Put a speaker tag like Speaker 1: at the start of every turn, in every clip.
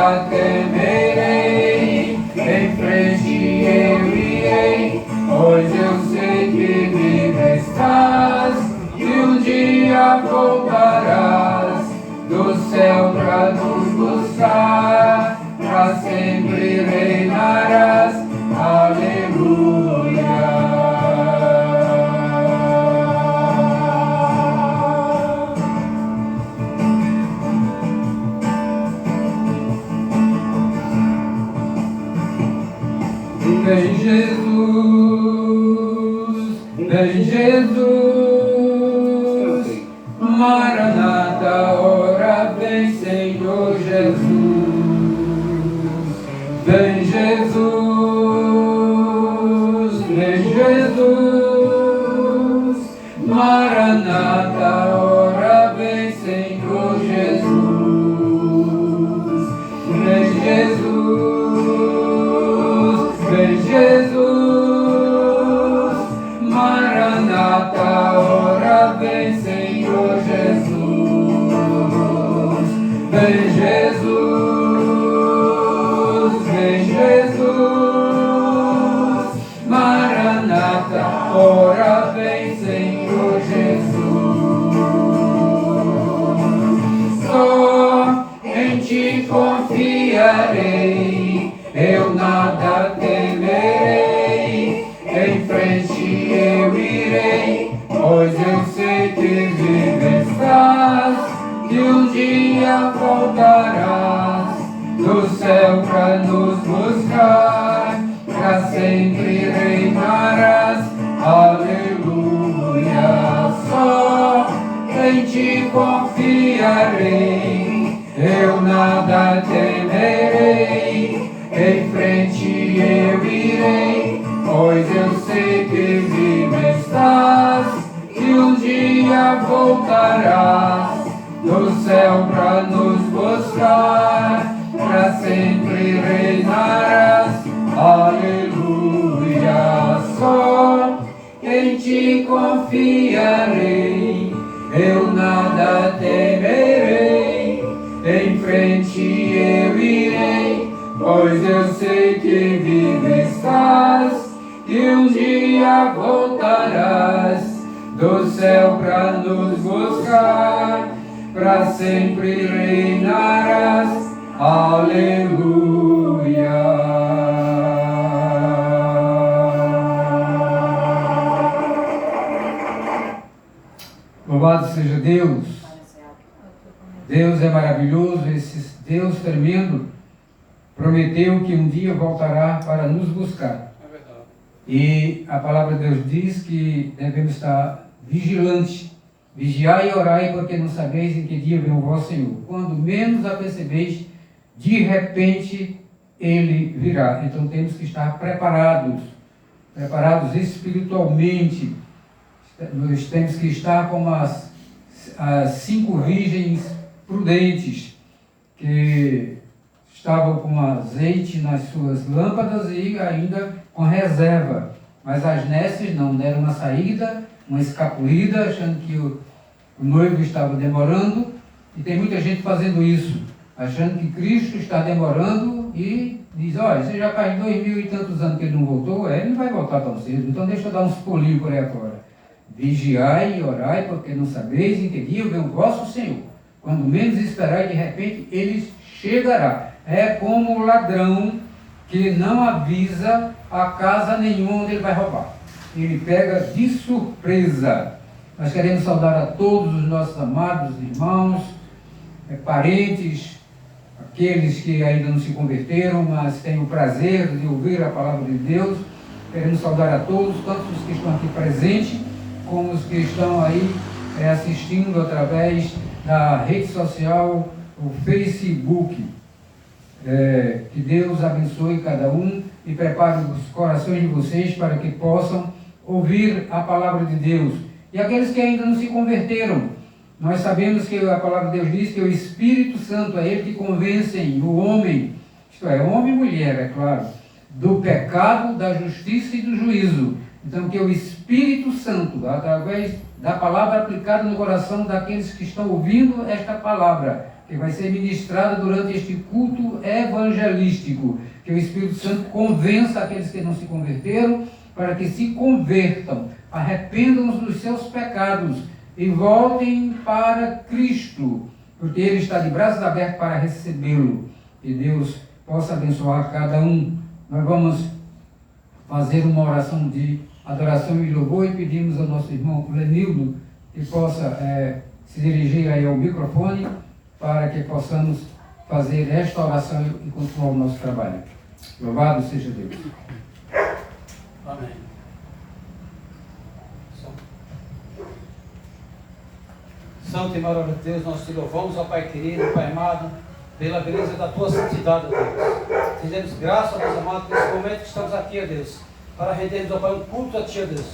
Speaker 1: nada temerei, em frente eu irei, pois eu sei que vivo estás, e um dia voltarás do céu pra nos buscar, pra sempre reinarás. Aleluia. Vem Jesus, vem Jesus, Maranata, ora vem Senhor Jesus. Vem Jesus, vem Jesus, Maranata, ora vem Senhor Jesus. Vem Jesus, vem Jesus, Maranata, ora vem Senhor Jesus. Vem Jesus, vem Jesus, Maranata, ora vem Senhor Jesus. Só em ti confiarei, eu nada temerei, em frente eu irei, pois eu sei que vivo estás, que um dia voltarás do céu pra nos buscar, pra sempre reinarás. Aleluia. Só em ti confiarei, eu nada temerei, em frente eu irei, pois eu sei que vivo estás, que um dia voltarás do céu pra nos buscar, pra sempre reinarás. Aleluia. Só em ti confiarei, eu nada temerei, em frente eu irei, pois eu sei que vivo estás, e um dia voltarás do céu pra nos buscar, pra sempre reinarás. Aleluia. Louvado seja Deus. Deus é maravilhoso, esse Deus tremendo prometeu que um dia voltará para nos buscar. E a palavra de Deus diz que devemos estar vigilantes. Vigiai e orai, porque não sabeis em que dia vem o vosso Senhor. Quando menos a percebeis, de repente Ele virá. Então temos que estar preparados espiritualmente. Nós temos que estar como as 5 virgens prudentes, que estavam com azeite nas suas lâmpadas e ainda com reserva. Mas as nécias não, deram uma saída, uma escapulida, achando que o noivo estava demorando. E tem muita gente fazendo isso, achando que Cristo está demorando e diz: olha, você já faz 2000 e tantos anos que ele não voltou, ele não vai voltar tão cedo, então deixa eu dar uns pulinhos por aí fora. Vigiai e orai, porque não sabeis em que dia vem o vosso Senhor. Quando menos esperar, de repente ele chegará. É como o ladrão que não avisa a casa nenhuma onde ele vai roubar. Ele pega de surpresa. Nós queremos saudar a todos os nossos amados irmãos, parentes, aqueles que ainda não se converteram, mas têm o prazer de ouvir a palavra de Deus. Queremos saudar a todos, tanto os que estão aqui presentes, como os que estão aí assistindo através da rede social, o Facebook. Que Deus abençoe cada um e prepare os corações de vocês para que possam ouvir a palavra de Deus. E aqueles que ainda não se converteram, nós sabemos que a palavra de Deus diz que o Espírito Santo é ele que convence o homem, isto é, homem e mulher, é claro, do pecado, da justiça e do juízo. Então, que o Espírito Santo, através da palavra aplicada no coração daqueles que estão ouvindo esta palavra, que vai ser ministrada durante este culto evangelístico. Que o Espírito Santo convença aqueles que não se converteram, para que se convertam, arrependam-se dos seus pecados e voltem para Cristo, porque Ele está de braços abertos para recebê-lo. Que Deus possa abençoar cada um. Nós vamos fazer uma oração de adoração e louvor e pedimos ao nosso irmão Lenildo que possa se dirigir aí ao microfone para que possamos fazer esta oração e continuar o nosso trabalho. Louvado seja Deus.
Speaker 2: Amém. Santo e maravilhoso Deus, nós te louvamos, ó Pai querido, Pai amado, pela beleza da tua santidade, ó Deus. Te damos graça, ó Deus amado, nesse momento que estamos aqui, ó Deus, para rendermos, ó Pai, um culto a Ti, ó Deus.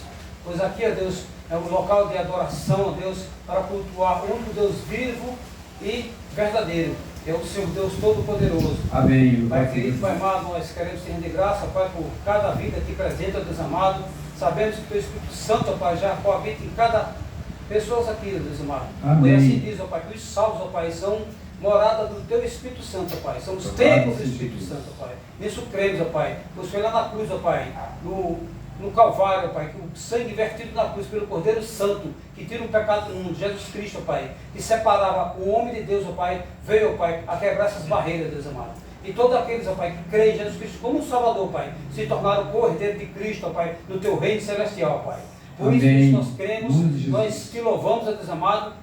Speaker 2: Pois aqui, ó Deus, é um local de adoração, ó Deus, para cultuar o único Deus vivo e verdadeiro. É o Senhor Deus Todo-Poderoso.
Speaker 1: Amém.
Speaker 2: Pai querido, Pai amado, nós queremos te render graça, Pai, por cada vida aqui presente, ó Deus amado. Sabemos que o Teu Espírito Santo, ó Pai, já coabita em cada pessoa aqui, ó Deus amado.
Speaker 1: Amém.
Speaker 2: E assim diz, ó Pai, que os salvos, ó Pai, são morada do Teu Espírito Santo, ó Pai. São os templos do Espírito Santo, ó Pai. Nisso cremos, ó Pai. Pois foi lá na cruz, ó Pai, no Calvário, ó Pai, que o sangue vertido na cruz pelo Cordeiro Santo, que tira o pecado do mundo, Jesus Cristo, ó Pai, que separava o homem de Deus, ó Pai, veio, ó Pai, a quebrar essas barreiras, Deus amado. E todos aqueles, ó Pai, que creem em Jesus Cristo como um Salvador, Pai, se tornaram cordeiros de Cristo, ó Pai, no Teu reino celestial, ó Pai. Por
Speaker 1: Amém.
Speaker 2: isso nós cremos, nós te louvamos, ó Deus amado,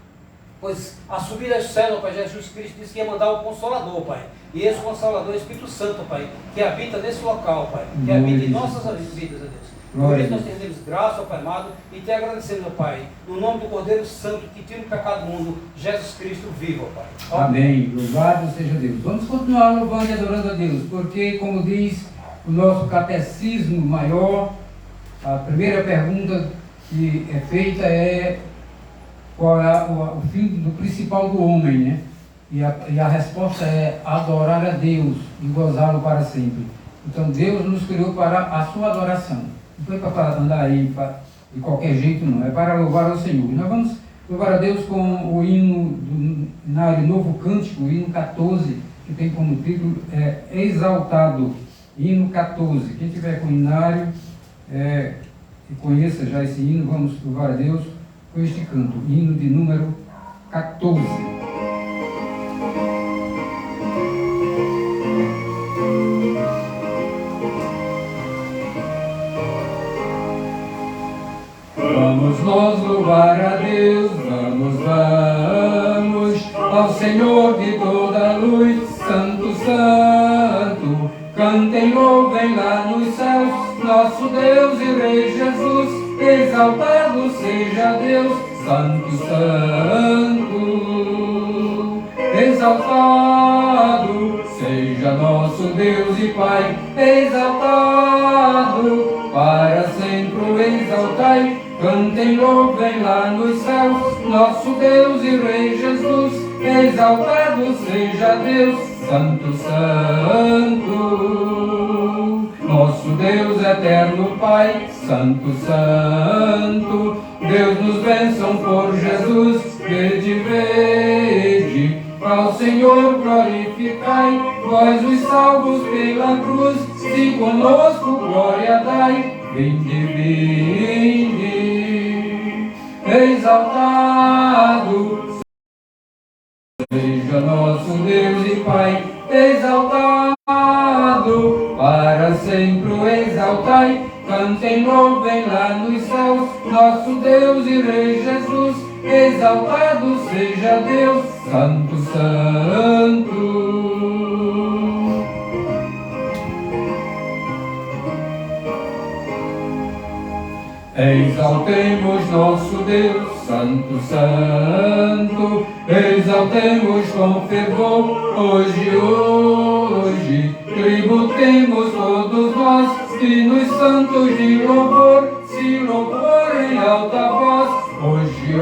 Speaker 2: pois a subida aos céus, ó Pai, Jesus Cristo disse que ia mandar o Consolador, Pai. E esse Consolador é o Espírito Santo, Pai, que habita nesse local, Pai, que habita em nossas vidas, ó Deus. Por isso nós te rendemos graça, ó Pai amado, e te agradecemos, ó Pai, no nome do Cordeiro Santo que tira o pecado do mundo, Jesus Cristo vivo, ó Pai. Ó.
Speaker 1: Amém. Louvado seja Deus. Vamos continuar louvando e adorando a Deus, porque, como diz o nosso catecismo maior, a primeira pergunta que é feita é qual é o fim do principal do homem, né? E a resposta é adorar a Deus e gozá-lo para sempre. Então Deus nos criou para a sua adoração. Não foi para andar aí de qualquer jeito, não. É para louvar ao Senhor. E nós vamos louvar a Deus com o hino do Inário Novo Cântico, o hino 14, que tem como título Exaltado. Hino 14. Quem tiver com o Inário e conheça já esse hino, vamos louvar a Deus com este canto. Hino de número 14. Vamos nós louvar a Deus, vamos ao Senhor de toda a luz, Santo, Santo, cantem, louvem lá nos céus, nosso Deus e Rei Jesus, exaltado seja Deus, Santo, Santo, exaltado seja nosso Deus e Pai, exaltado, para sempre o exaltai. Cantem, louvem lá nos céus, nosso Deus e Rei Jesus, exaltado seja Deus, Santo, Santo. Nosso Deus eterno Pai, Santo, Santo, Deus nos bênção por Jesus, vede, vede, ao Senhor glorificai, vós os salvos pela cruz, se conosco glória dai, vinde, vinde. Exaltado seja nosso Deus e Pai, exaltado, para sempre o exaltai, cantem, louvem lá nos céus, nosso Deus e Rei Jesus, exaltado seja Deus, Santo, Santo. Exaltemos nosso Deus, Santo, Santo, exaltemos com fervor, hoje, tributemos todos nós, que nos santos de louvor, se louvor em alta voz, hoje,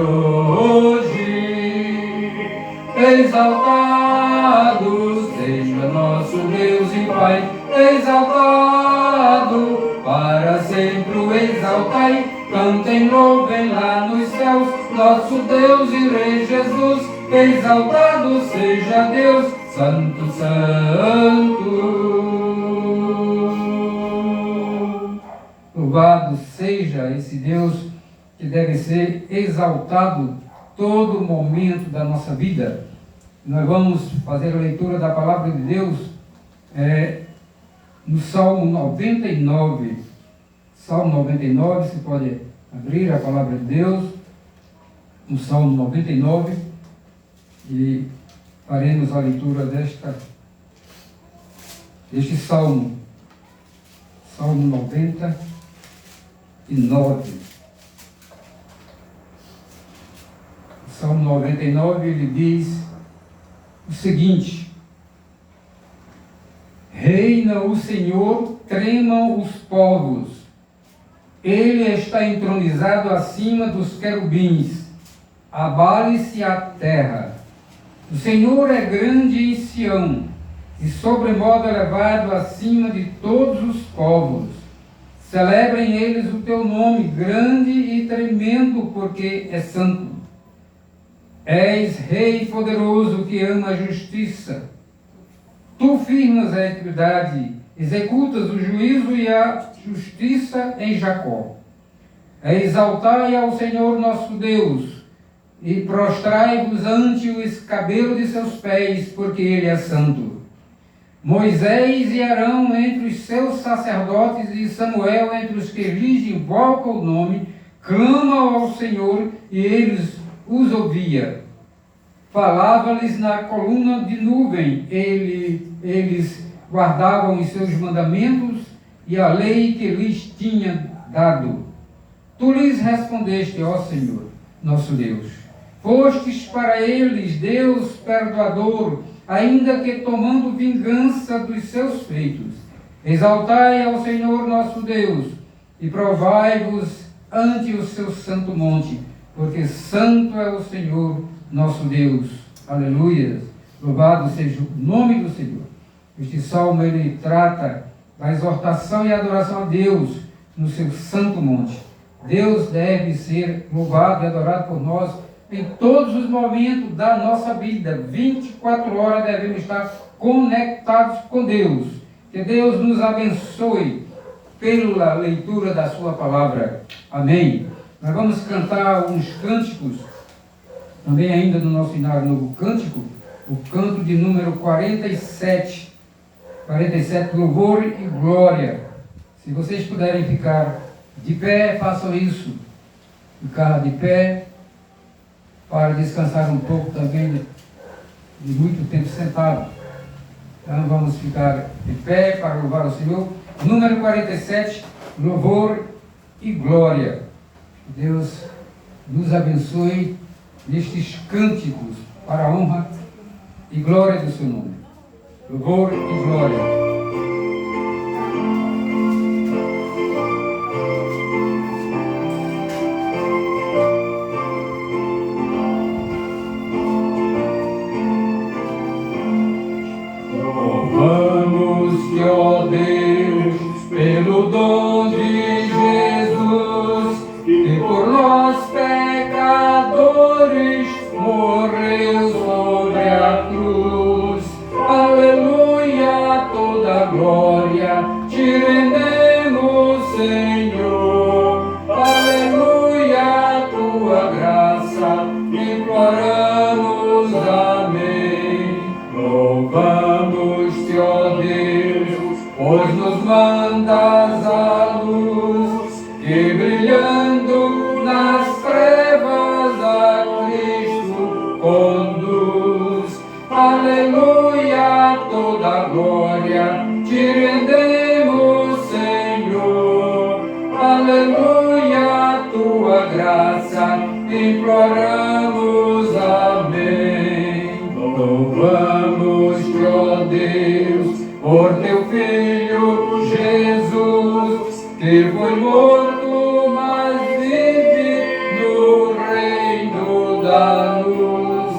Speaker 1: exaltado seja nosso Deus e Pai, exaltado, para sempre o exaltai, cantem, louvem lá nos céus, nosso Deus e Rei Jesus, exaltado seja Deus, Santo, Santo. Louvado seja esse Deus que deve ser exaltado todo momento da nossa vida. Nós vamos fazer a leitura da palavra de Deus no Salmo 99. Salmo 99, você pode abrir a palavra de Deus no Salmo 99 e faremos a leitura deste Salmo. Salmo 99. Salmo 99, ele diz o seguinte: reina o Senhor, tremam os povos, ele está entronizado acima dos querubins, abale-se a terra. O Senhor é grande em Sião, e sobremodo elevado acima de todos os povos. Celebrem eles o teu nome, grande e tremendo, porque é santo. És Rei poderoso que ama a justiça. Tu firmas a equidade, executas o juízo e a justiça em Jacó. Exaltai ao Senhor nosso Deus, e prostrai-vos ante o escabelo de seus pés, porque ele é santo. Moisés e Arão entre os seus sacerdotes, e Samuel entre os que lhes invocam o nome, clamam ao Senhor, e eles os ouvia. Falava-lhes na coluna de nuvem, eles guardavam os seus mandamentos e a lei que lhes tinha dado. Tu lhes respondeste, ó Senhor, nosso Deus. Fostes para eles Deus perdoador, ainda que tomando vingança dos seus feitos. Exaltai ao Senhor nosso Deus e provai-vos ante o seu santo monte, porque santo é o Senhor nosso Deus. Aleluia. Louvado seja o nome do Senhor. Este salmo ele trata da exortação e adoração a Deus no seu santo monte. Deus deve ser louvado e adorado por nós em todos os momentos da nossa vida. 24 horas devemos estar conectados com Deus. Que Deus nos abençoe pela leitura da sua palavra. Amém. Nós vamos cantar uns cânticos, também ainda no nosso Inário Novo Cântico, o canto de número 47. 47, louvor e glória. Se vocês puderem ficar de pé, façam isso. Ficar de pé, para descansar um pouco também de muito tempo sentado. Então vamos ficar de pé para louvar o Senhor. Número 47, louvor e glória. Que Deus nos abençoe nestes cânticos para a honra e glória do seu nome. Louvor e glória.
Speaker 3: Louvamos-te, ó Deus, pelo dom de Jesus, que por nós pecadores morreu sobre a cruz. Aleluia, toda glória te rendemos, Senhor. Aleluia, tua graça imploramos, amém. Louvamos-te, ó Deus, pois nos mandas a luz, que brilhando nas trevas a Cristo conduz. Aleluia, toda glória te rendemos, Senhor. Aleluia, tua graça imploramos, amém. Louvamos-te, ó Deus, por teu Filho Jesus, que foi morto, mas vive no reino da luz.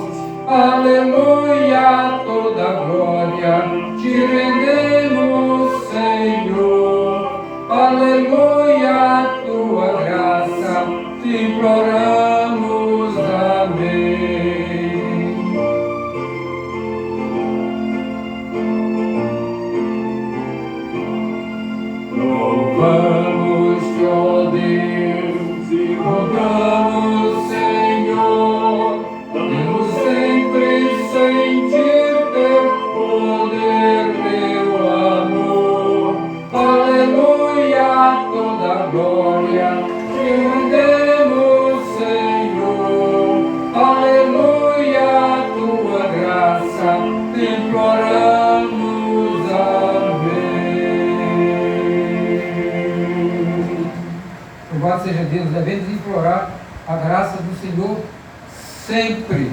Speaker 3: Aleluia, toda glória te rendemos, Senhor. Aleluia, tua graça te imploramos, amém.
Speaker 1: Deus, devemos implorar a graça do Senhor sempre,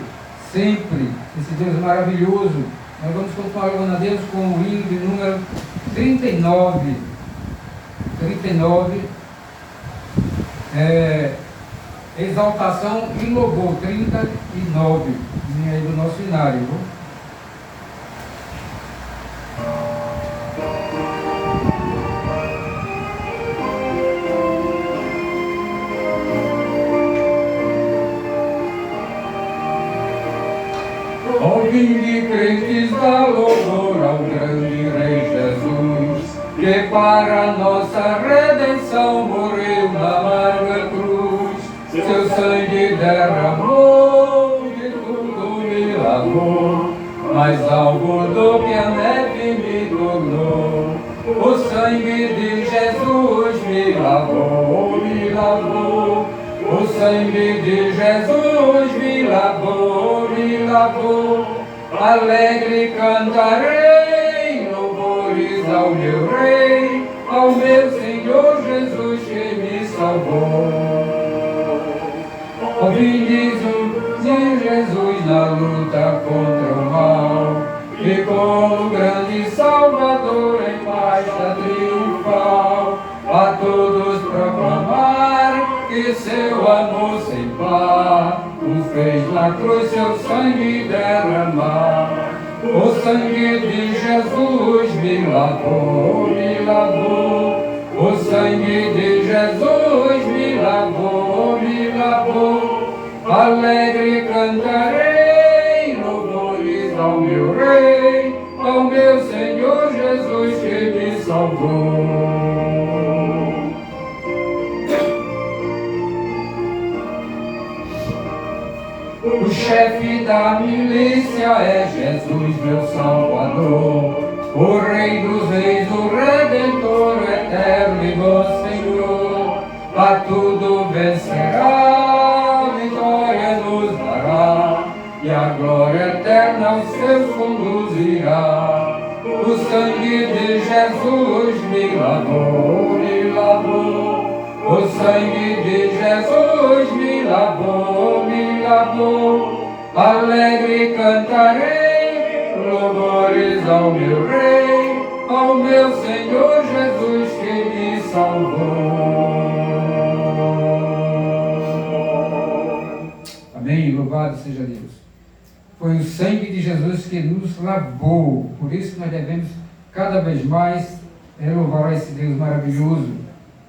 Speaker 1: sempre. Esse Deus maravilhoso. Nós vamos continuar louvando a Deus com o hino de número 39. 39. Exaltação e louvor, 39. Vem aí do nosso cenário.
Speaker 3: Vinde crentes, dá louvor ao grande Rei Jesus, que para nossa redenção morreu na amarga cruz. Seu sangue derramou, de tudo me lavou, mais alvo do que a neve me tornou. O sangue de Jesus me lavou, me lavou. O sangue de Jesus me lavou, me lavou. Alegre cantarei louvores ao meu Rei, ao meu Senhor Jesus que me salvou. Ouvintes de Jesus na luta contra o mal, e como grande Salvador em marcha triunfal, a todos proclamar que seu amor sem par o fez na cruz seu sangue derramar. O sangue de Jesus me lavou, me lavou. O sangue de Jesus me lavou, me lavou. Alegre cantarei louvores ao meu Rei, ao meu Senhor Jesus que me salvou. O chefe da milícia é Jesus, meu Salvador, o Rei dos Reis, o Redentor, eterno e bom Senhor. A tudo vencerá, a vitória nos dará, e a glória eterna aos seus conduzirá. O sangue de Jesus me lavou, me lavou. O sangue de Jesus me lavou, me lavou. Alegre cantarei louvores ao meu Rei, ao meu Senhor Jesus que me salvou.
Speaker 1: Amém, louvado seja Deus. Foi o sangue de Jesus que nos lavou, por isso que nós devemos cada vez mais louvar esse Deus maravilhoso.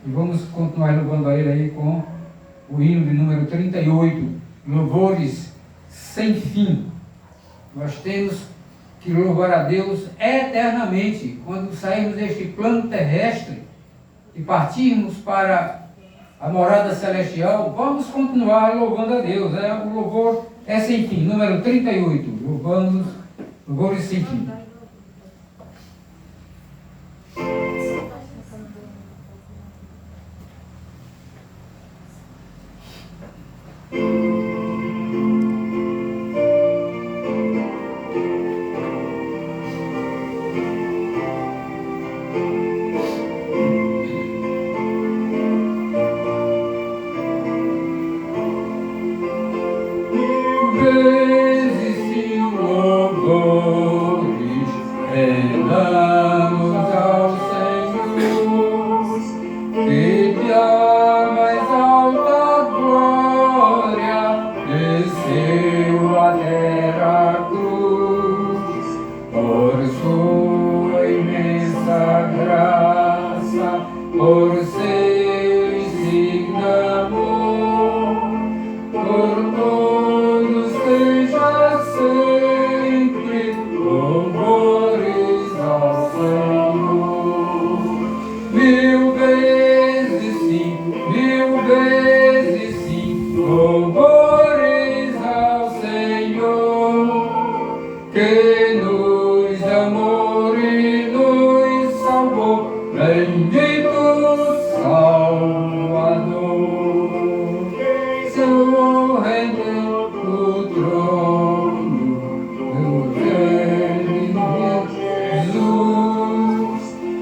Speaker 1: E vamos continuar louvando a Ele aí com o hino de número 38, louvores sem fim. Nós temos que louvar a Deus eternamente. Quando sairmos deste plano terrestre e partirmos para a morada celestial, vamos continuar louvando a Deus. O louvor é sem fim. Número 38, louvamos, louvores sem fim.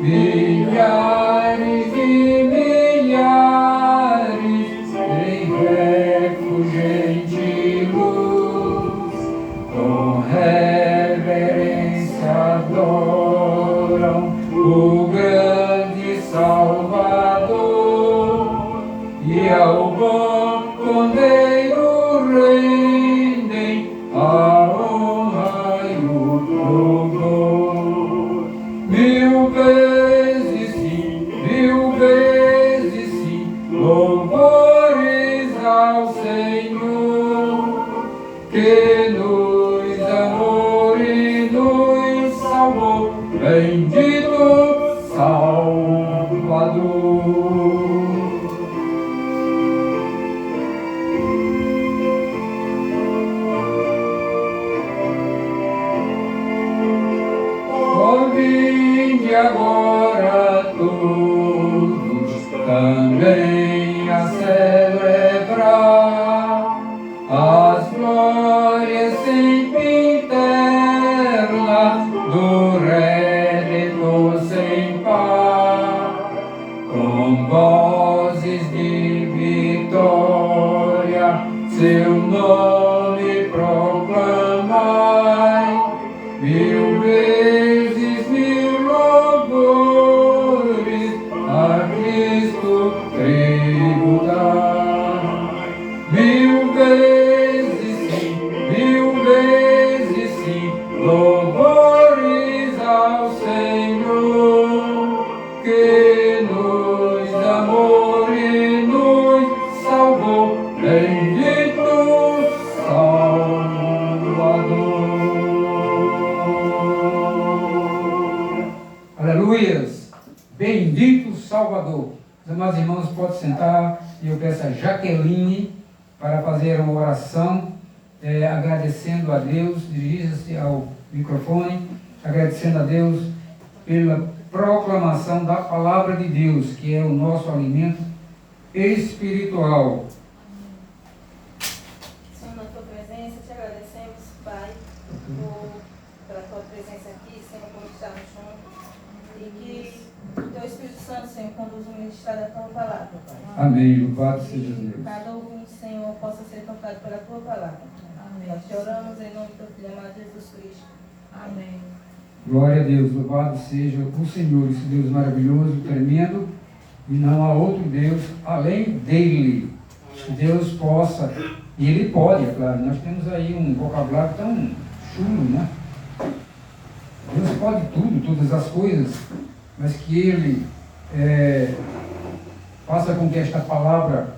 Speaker 3: Milhares e milhares que nos amou e nos salvou, bendito Salvador. Vinde agora todos também a celebrar as glórias sempre eternas do Redentor sem par, com vozes de vitória seu nome proclamai, mil vezes mil louvores a Cristo tributar. Mil vezes sim, louvores ao Senhor, que nos amou e nos salvou, bendito Salvador.
Speaker 1: Aleluias! Bendito Salvador. Os amados irmãos podem sentar e eu peço a Jaqueline para fazer uma oração, agradecendo a Deus, dirija-se ao microfone, agradecendo a Deus pela proclamação da palavra de Deus, que é o nosso alimento espiritual.
Speaker 4: Senhor, na tua presença, te agradecemos, Pai, pela tua presença aqui, Senhor, por estarmos juntos. E que o teu Espírito Santo, Senhor, conduza o ministério da tua palavra, Pai.
Speaker 1: Amém. Louvado seja
Speaker 4: E
Speaker 1: Deus.
Speaker 4: cada ouvinte, Senhor, possa ser tocado pela tua palavra. Amém. Nós te oramos em nome do teu Filho amado Jesus Cristo. Amém.
Speaker 1: Glória a Deus. Louvado seja o Senhor, esse Deus maravilhoso, tremendo, e não há outro Deus além dele. Que Deus possa, e Ele pode, é claro. Nós temos aí um vocabulário tão chulo, né? Deus pode tudo, todas as coisas, mas que Ele faça com que esta palavra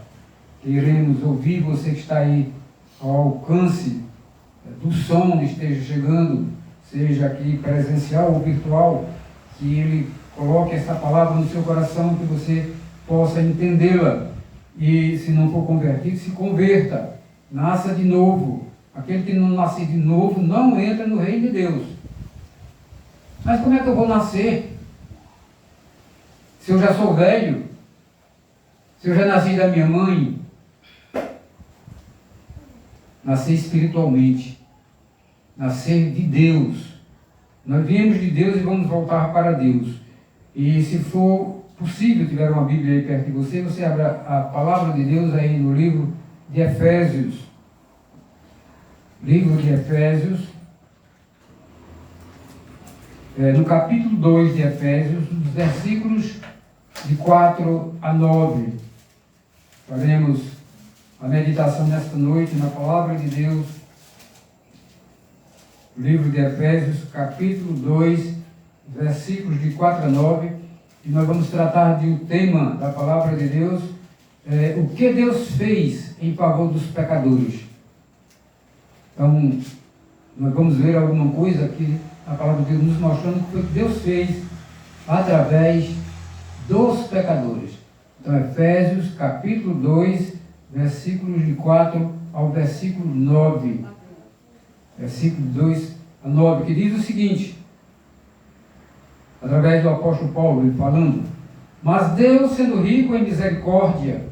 Speaker 1: que iremos ouvir, você que está aí ao alcance do som, esteja chegando, seja aqui presencial ou virtual, que Ele coloque essa palavra no seu coração, que você possa entendê-la. E se não for convertido, se converta, nasça de novo. Aquele que não nasce de novo não entra no reino de Deus. Mas como é que eu vou nascer? Se eu já sou velho? Se eu já nasci da minha mãe? Nascer espiritualmente. Nascer de Deus. Nós viemos de Deus e vamos voltar para Deus. E se for possível, tiver uma Bíblia aí perto de você, você abra a palavra de Deus aí no livro de Efésios. Livro de Efésios. No capítulo 2 de Efésios, nos versículos de 4 a 9. Faremos a meditação nesta noite na palavra de Deus. Livro de Efésios, capítulo 2, versículos de 4 a 9. E nós vamos tratar de um tema da palavra de Deus, o que Deus fez em favor dos pecadores. Então, nós vamos ver alguma coisa aqui, a palavra de Deus nos mostrando o que Deus fez através dos pecadores. Então, Efésios, capítulo 2, versículos de 4 ao versículo 9. Versículo 2 a 9, que diz o seguinte, através do apóstolo Paulo, ele falando: mas Deus, sendo rico em misericórdia,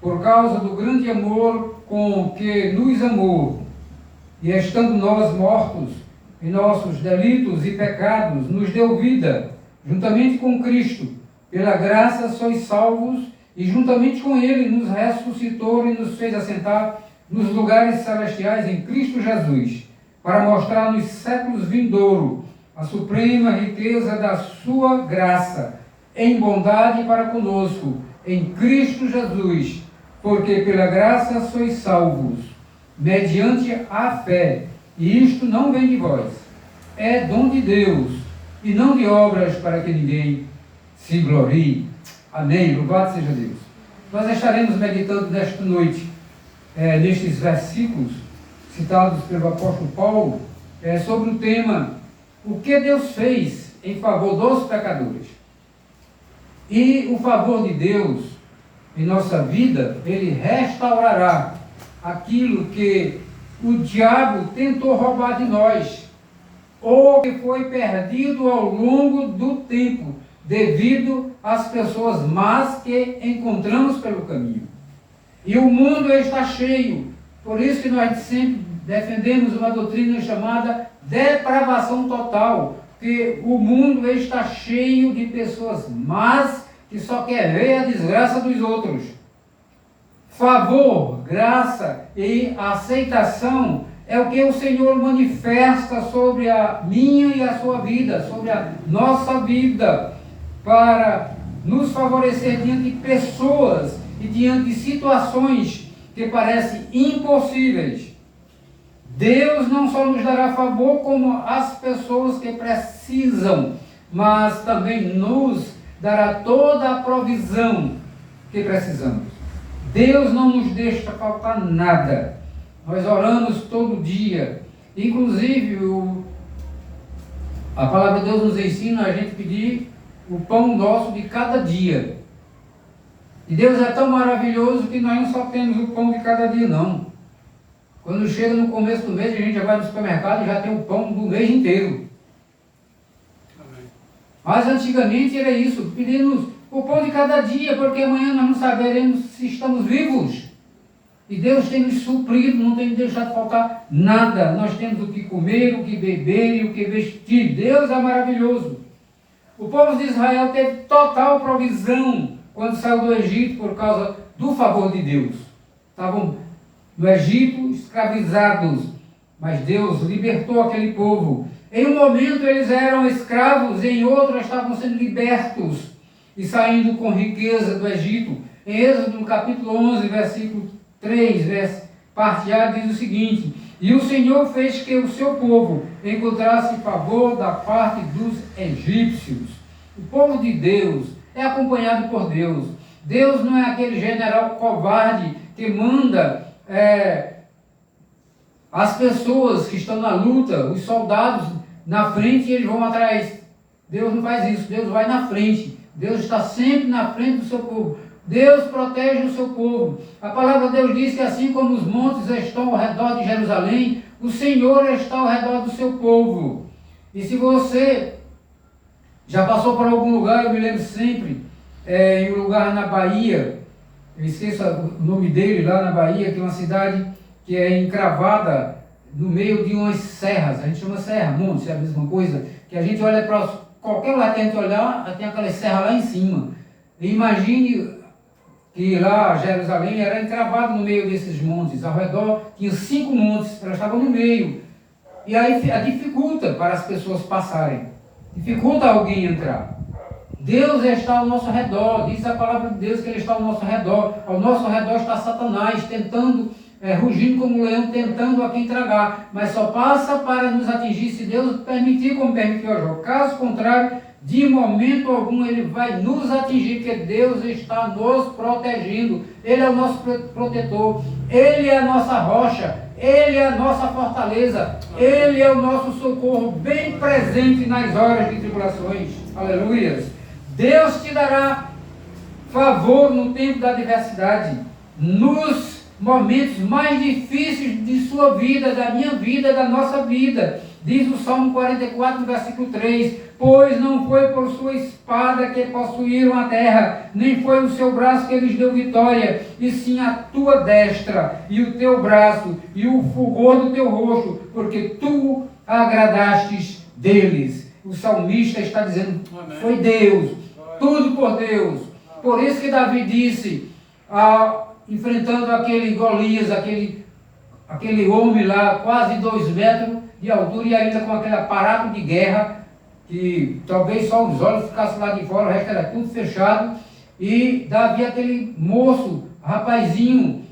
Speaker 1: por causa do grande amor com que nos amou, e estando nós mortos em nossos delitos e pecados, nos deu vida, juntamente com Cristo. Pela graça sois salvos, e juntamente com Ele nos ressuscitou e nos fez assentar nos lugares celestiais em Cristo Jesus, para mostrar nos séculos vindouros a suprema riqueza da sua graça, em bondade para conosco, em Cristo Jesus, porque pela graça sois salvos, mediante a fé, e isto não vem de vós, é dom de Deus, e não de obras para que ninguém se glorie. Amém. Louvado seja Deus. Nós estaremos meditando nesta noite, nestes versículos, citados pelo apóstolo Paulo, sobre o tema o que Deus fez em favor dos pecadores. E o favor de Deus em nossa vida, ele restaurará aquilo que o diabo tentou roubar de nós, ou que foi perdido ao longo do tempo, devido às pessoas más que encontramos pelo caminho. E o mundo está cheio, por isso que nós sempre defendemos uma doutrina chamada depravação total, que o mundo está cheio de pessoas más que só quer ver a desgraça dos outros. Favor, graça e aceitação é o que o Senhor manifesta sobre a minha e a sua vida, sobre a nossa vida, para nos favorecer diante de pessoas e diante de situações que parecem impossíveis. Deus não só nos dará favor como as pessoas que precisam, mas também nos dará toda a provisão que precisamos. Deus não nos deixa faltar nada. Nós oramos todo dia. Inclusive, a palavra de Deus nos ensina a gente pedir o pão nosso de cada dia. E Deus é tão maravilhoso que nós não só temos o pão de cada dia, não. Quando chega no começo do mês, a gente já vai no supermercado e já tem o pão do mês inteiro. Amém. Mas antigamente era isso, pedimos o pão de cada dia, porque amanhã nós não saberemos se estamos vivos. E Deus tem nos suprido, não tem deixado faltar nada. Nós temos o que comer, o que beber e o que vestir. Deus é maravilhoso. O povo de Israel teve total provisão quando saiu do Egito por causa do favor de Deus. Estavam no Egito escravizados, mas Deus libertou aquele povo. Em um momento eles eram escravos, em outro estavam sendo libertos e saindo com riqueza do Egito. Em Êxodo, no capítulo 11, versículo 3, parte A, diz o seguinte: e o Senhor fez que o seu povo encontrasse favor da parte dos egípcios. O povo de Deus é acompanhado por Deus. Deus não é aquele general covarde que manda as pessoas que estão na luta, os soldados na frente e eles vão atrás. Deus não faz isso, Deus vai na frente. Deus está sempre na frente do seu povo. Deus protege o seu povo. A palavra de Deus diz que assim como os montes estão ao redor de Jerusalém, o Senhor está ao redor do seu povo. E se você já passou por algum lugar, eu me lembro sempre, em um lugar na Bahia, eu esqueço o nome dele, lá na Bahia, que é uma cidade que é encravada no meio de umas serras. A gente chama serra, monte, é a mesma coisa, que a gente olha para qualquer lugar que a gente olhar, tem aquela serra lá em cima. E imagine que lá Jerusalém era encravado no meio desses montes. Ao redor tinha 5 montes, elas estavam no meio. E aí dificulta para as pessoas passarem. Dificulta alguém entrar. Deus está ao nosso redor, diz a palavra de Deus que Ele está ao nosso redor. Ao nosso redor está Satanás, tentando, rugindo como um leão, tentando a quem tragar. Mas só passa para nos atingir se Deus permitir, como permitiu a Jó. Caso contrário, de momento algum Ele vai nos atingir, porque Deus está nos protegendo. Ele é o nosso protetor, Ele é a nossa rocha, Ele é a nossa fortaleza, Ele é o nosso socorro bem presente nas horas de tribulações. Aleluias! Deus te dará favor no tempo da adversidade, nos momentos mais difíceis de sua vida, da minha vida, da nossa vida. Diz o Salmo 44, versículo 3, pois não foi por sua espada que possuíram a terra, nem foi o seu braço que lhes deu vitória, e sim a tua destra, e o teu braço, e o fulgor do teu rosto, porque tu agradastes deles. O salmista está dizendo, foi Deus, tudo por Deus. Por isso que Davi disse, enfrentando aquele Golias, aquele homem lá, quase 2 metros de altura e ainda com aquele aparato de guerra, que talvez só os olhos ficassem lá de fora, o resto era tudo fechado, e Davi, aquele moço, rapazinho,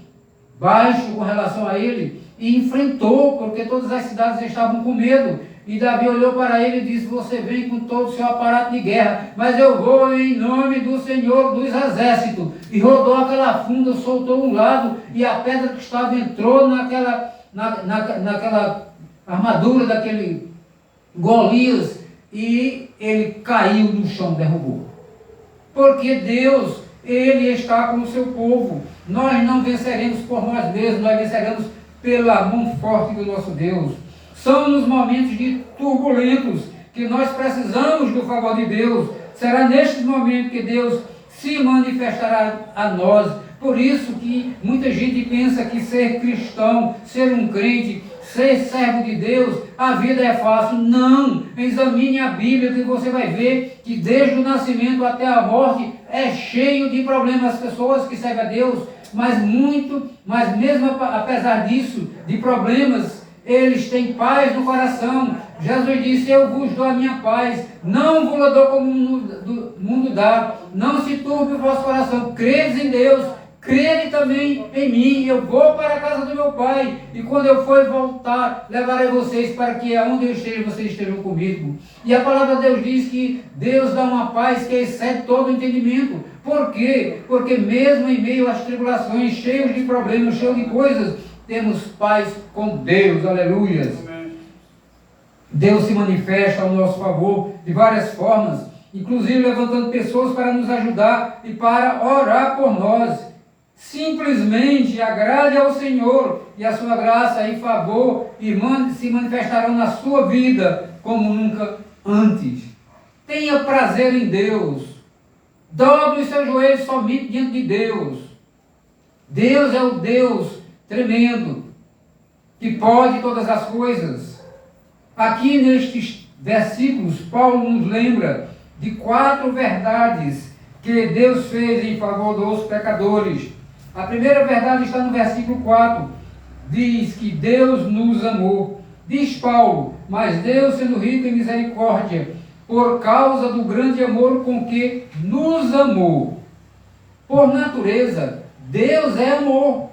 Speaker 1: baixo com relação a ele, e enfrentou, porque todas as cidades estavam com medo. E Davi olhou para ele e disse, você vem com todo o seu aparato de guerra, mas eu vou em nome do Senhor dos Exércitos. E rodou aquela funda, soltou um lado, e a pedra que estava entrou naquela armadura daquele Golias e ele caiu no chão, derrubou. Porque Deus, Ele está com o seu povo. Nós não venceremos por nós mesmos, nós venceremos pela mão forte do nosso Deus. São nos momentos de turbulentos que nós precisamos do favor de Deus. Será nestes momentos que Deus se manifestará a nós. Por isso que muita gente pensa que ser cristão, ser um crente, ser servo de Deus, a vida é fácil. Não! Examine a Bíblia que você vai ver que desde o nascimento até a morte é cheio de problemas. As pessoas que servem a Deus, mas mesmo apesar disso, de problemas, eles têm paz no coração. Jesus disse: eu vos dou a minha paz, não vos dou como o mundo dá. Não se turbe o vosso coração, credes em Deus, crede também em mim. Eu vou para a casa do meu Pai, e quando eu for voltar, levarei vocês para que aonde eu esteja, vocês estejam comigo. E a palavra de Deus diz que Deus dá uma paz que excede todo o entendimento. Por quê? Porque mesmo em meio às tribulações, cheios de problemas, cheios de coisas, temos paz com Deus. Aleluia. Deus se manifesta ao nosso favor de várias formas, inclusive levantando pessoas para nos ajudar e para orar por nós. Simplesmente agrade ao Senhor, e a sua graça e favor se manifestarão na sua vida como nunca antes. Tenha prazer em Deus. Dobre os seus joelhos somente diante de Deus. Deus é o Deus tremendo, que pode todas as coisas. Aqui nestes versículos, Paulo nos lembra de 4 verdades que Deus fez em favor dos pecadores. A primeira verdade está no versículo 4. Diz que Deus nos amou. Diz Paulo: mas Deus, sendo rico em misericórdia, por causa do grande amor com que nos amou. Por natureza, Deus é amor.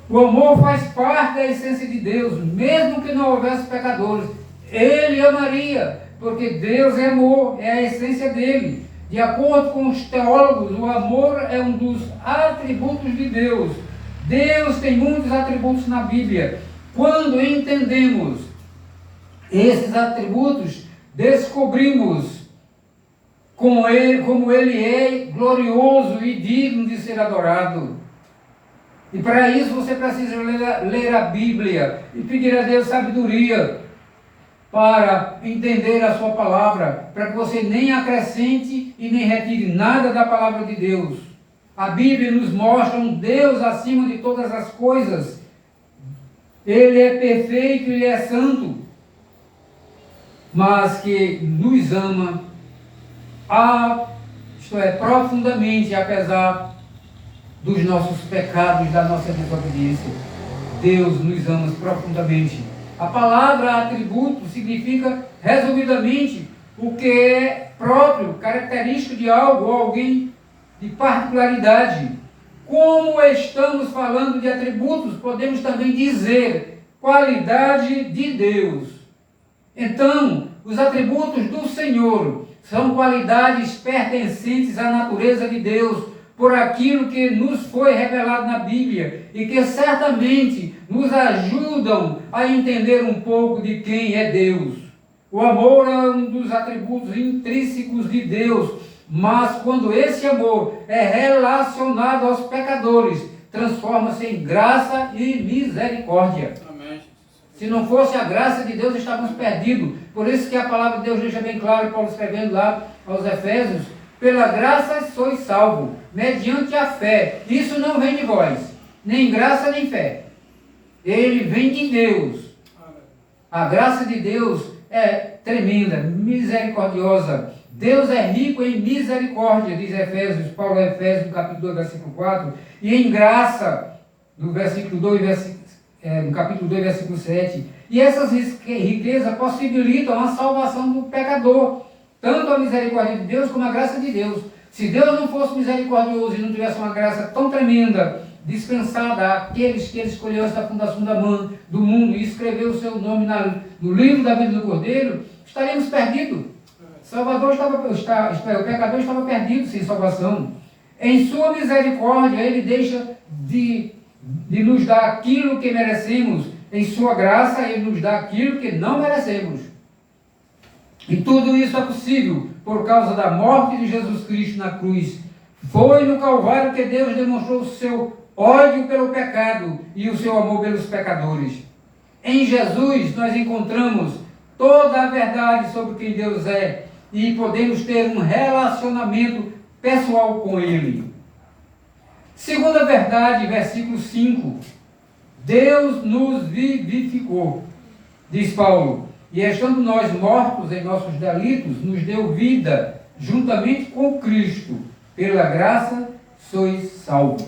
Speaker 1: O amor faz parte da essência de Deus. Mesmo que não houvesse pecadores, Ele amaria, porque Deus é amor, é a essência dele. De acordo com os teólogos, o amor é um dos atributos de Deus. Deus tem muitos atributos na Bíblia. Quando entendemos esses atributos, descobrimos como Ele é glorioso e digno de ser adorado. E para isso você precisa ler a Bíblia e pedir a Deus sabedoria para entender a sua palavra, para que você nem acrescente e nem retire nada da palavra de Deus. A Bíblia nos mostra um Deus acima de todas as coisas. Ele é perfeito, Ele é santo, mas que nos ama, profundamente, apesar dos nossos pecados, da nossa desobediência. Deus nos ama profundamente. A palavra atributo significa, resumidamente, o que é próprio, característico de algo ou alguém de particularidade. Como estamos falando de atributos, podemos também dizer qualidade de Deus. Então, os atributos do Senhor são qualidades pertencentes à natureza de Deus, por aquilo que nos foi revelado na Bíblia e que certamente nos ajudam a entender um pouco de quem é Deus. O amor é um dos atributos intrínsecos de Deus, mas quando esse amor é relacionado aos pecadores, transforma-se em graça e misericórdia. Amém. Se não fosse a graça de Deus, estávamos perdidos. Por isso que a palavra de Deus deixa bem claro, Paulo escrevendo lá aos Efésios: pela graça sois salvos, mediante a fé. Isso não vem de vós, nem graça nem fé. Ele vem de Deus. A graça de Deus é tremenda, misericordiosa. Deus é rico em misericórdia, diz Efésios, Paulo a Efésios, no capítulo 2, versículo 4. E em graça, no versículo 2, no capítulo 2, versículo 7. E essas riquezas possibilitam a salvação do pecador. Tanto a misericórdia de Deus como a graça de Deus. Se Deus não fosse misericordioso e não tivesse uma graça tão tremenda, dispensada àqueles que Ele escolheu esta fundação do mundo e escreveu o seu nome no livro da vida do Cordeiro, estaríamos perdidos. O pecador estava perdido sem salvação. Em sua misericórdia, Ele deixa de de nos dar aquilo que merecemos. Em sua graça, Ele nos dá aquilo que não merecemos. E tudo isso é possível por causa da morte de Jesus Cristo na cruz. Foi no Calvário que Deus demonstrou o seu ódio pelo pecado e o seu amor pelos pecadores. Em Jesus nós encontramos toda a verdade sobre quem Deus é e podemos ter um relacionamento pessoal com Ele. Segunda verdade, versículo 5. Deus nos vivificou, diz Paulo, e estando nós mortos em nossos delitos, nos deu vida juntamente com Cristo. Pela graça sois salvos.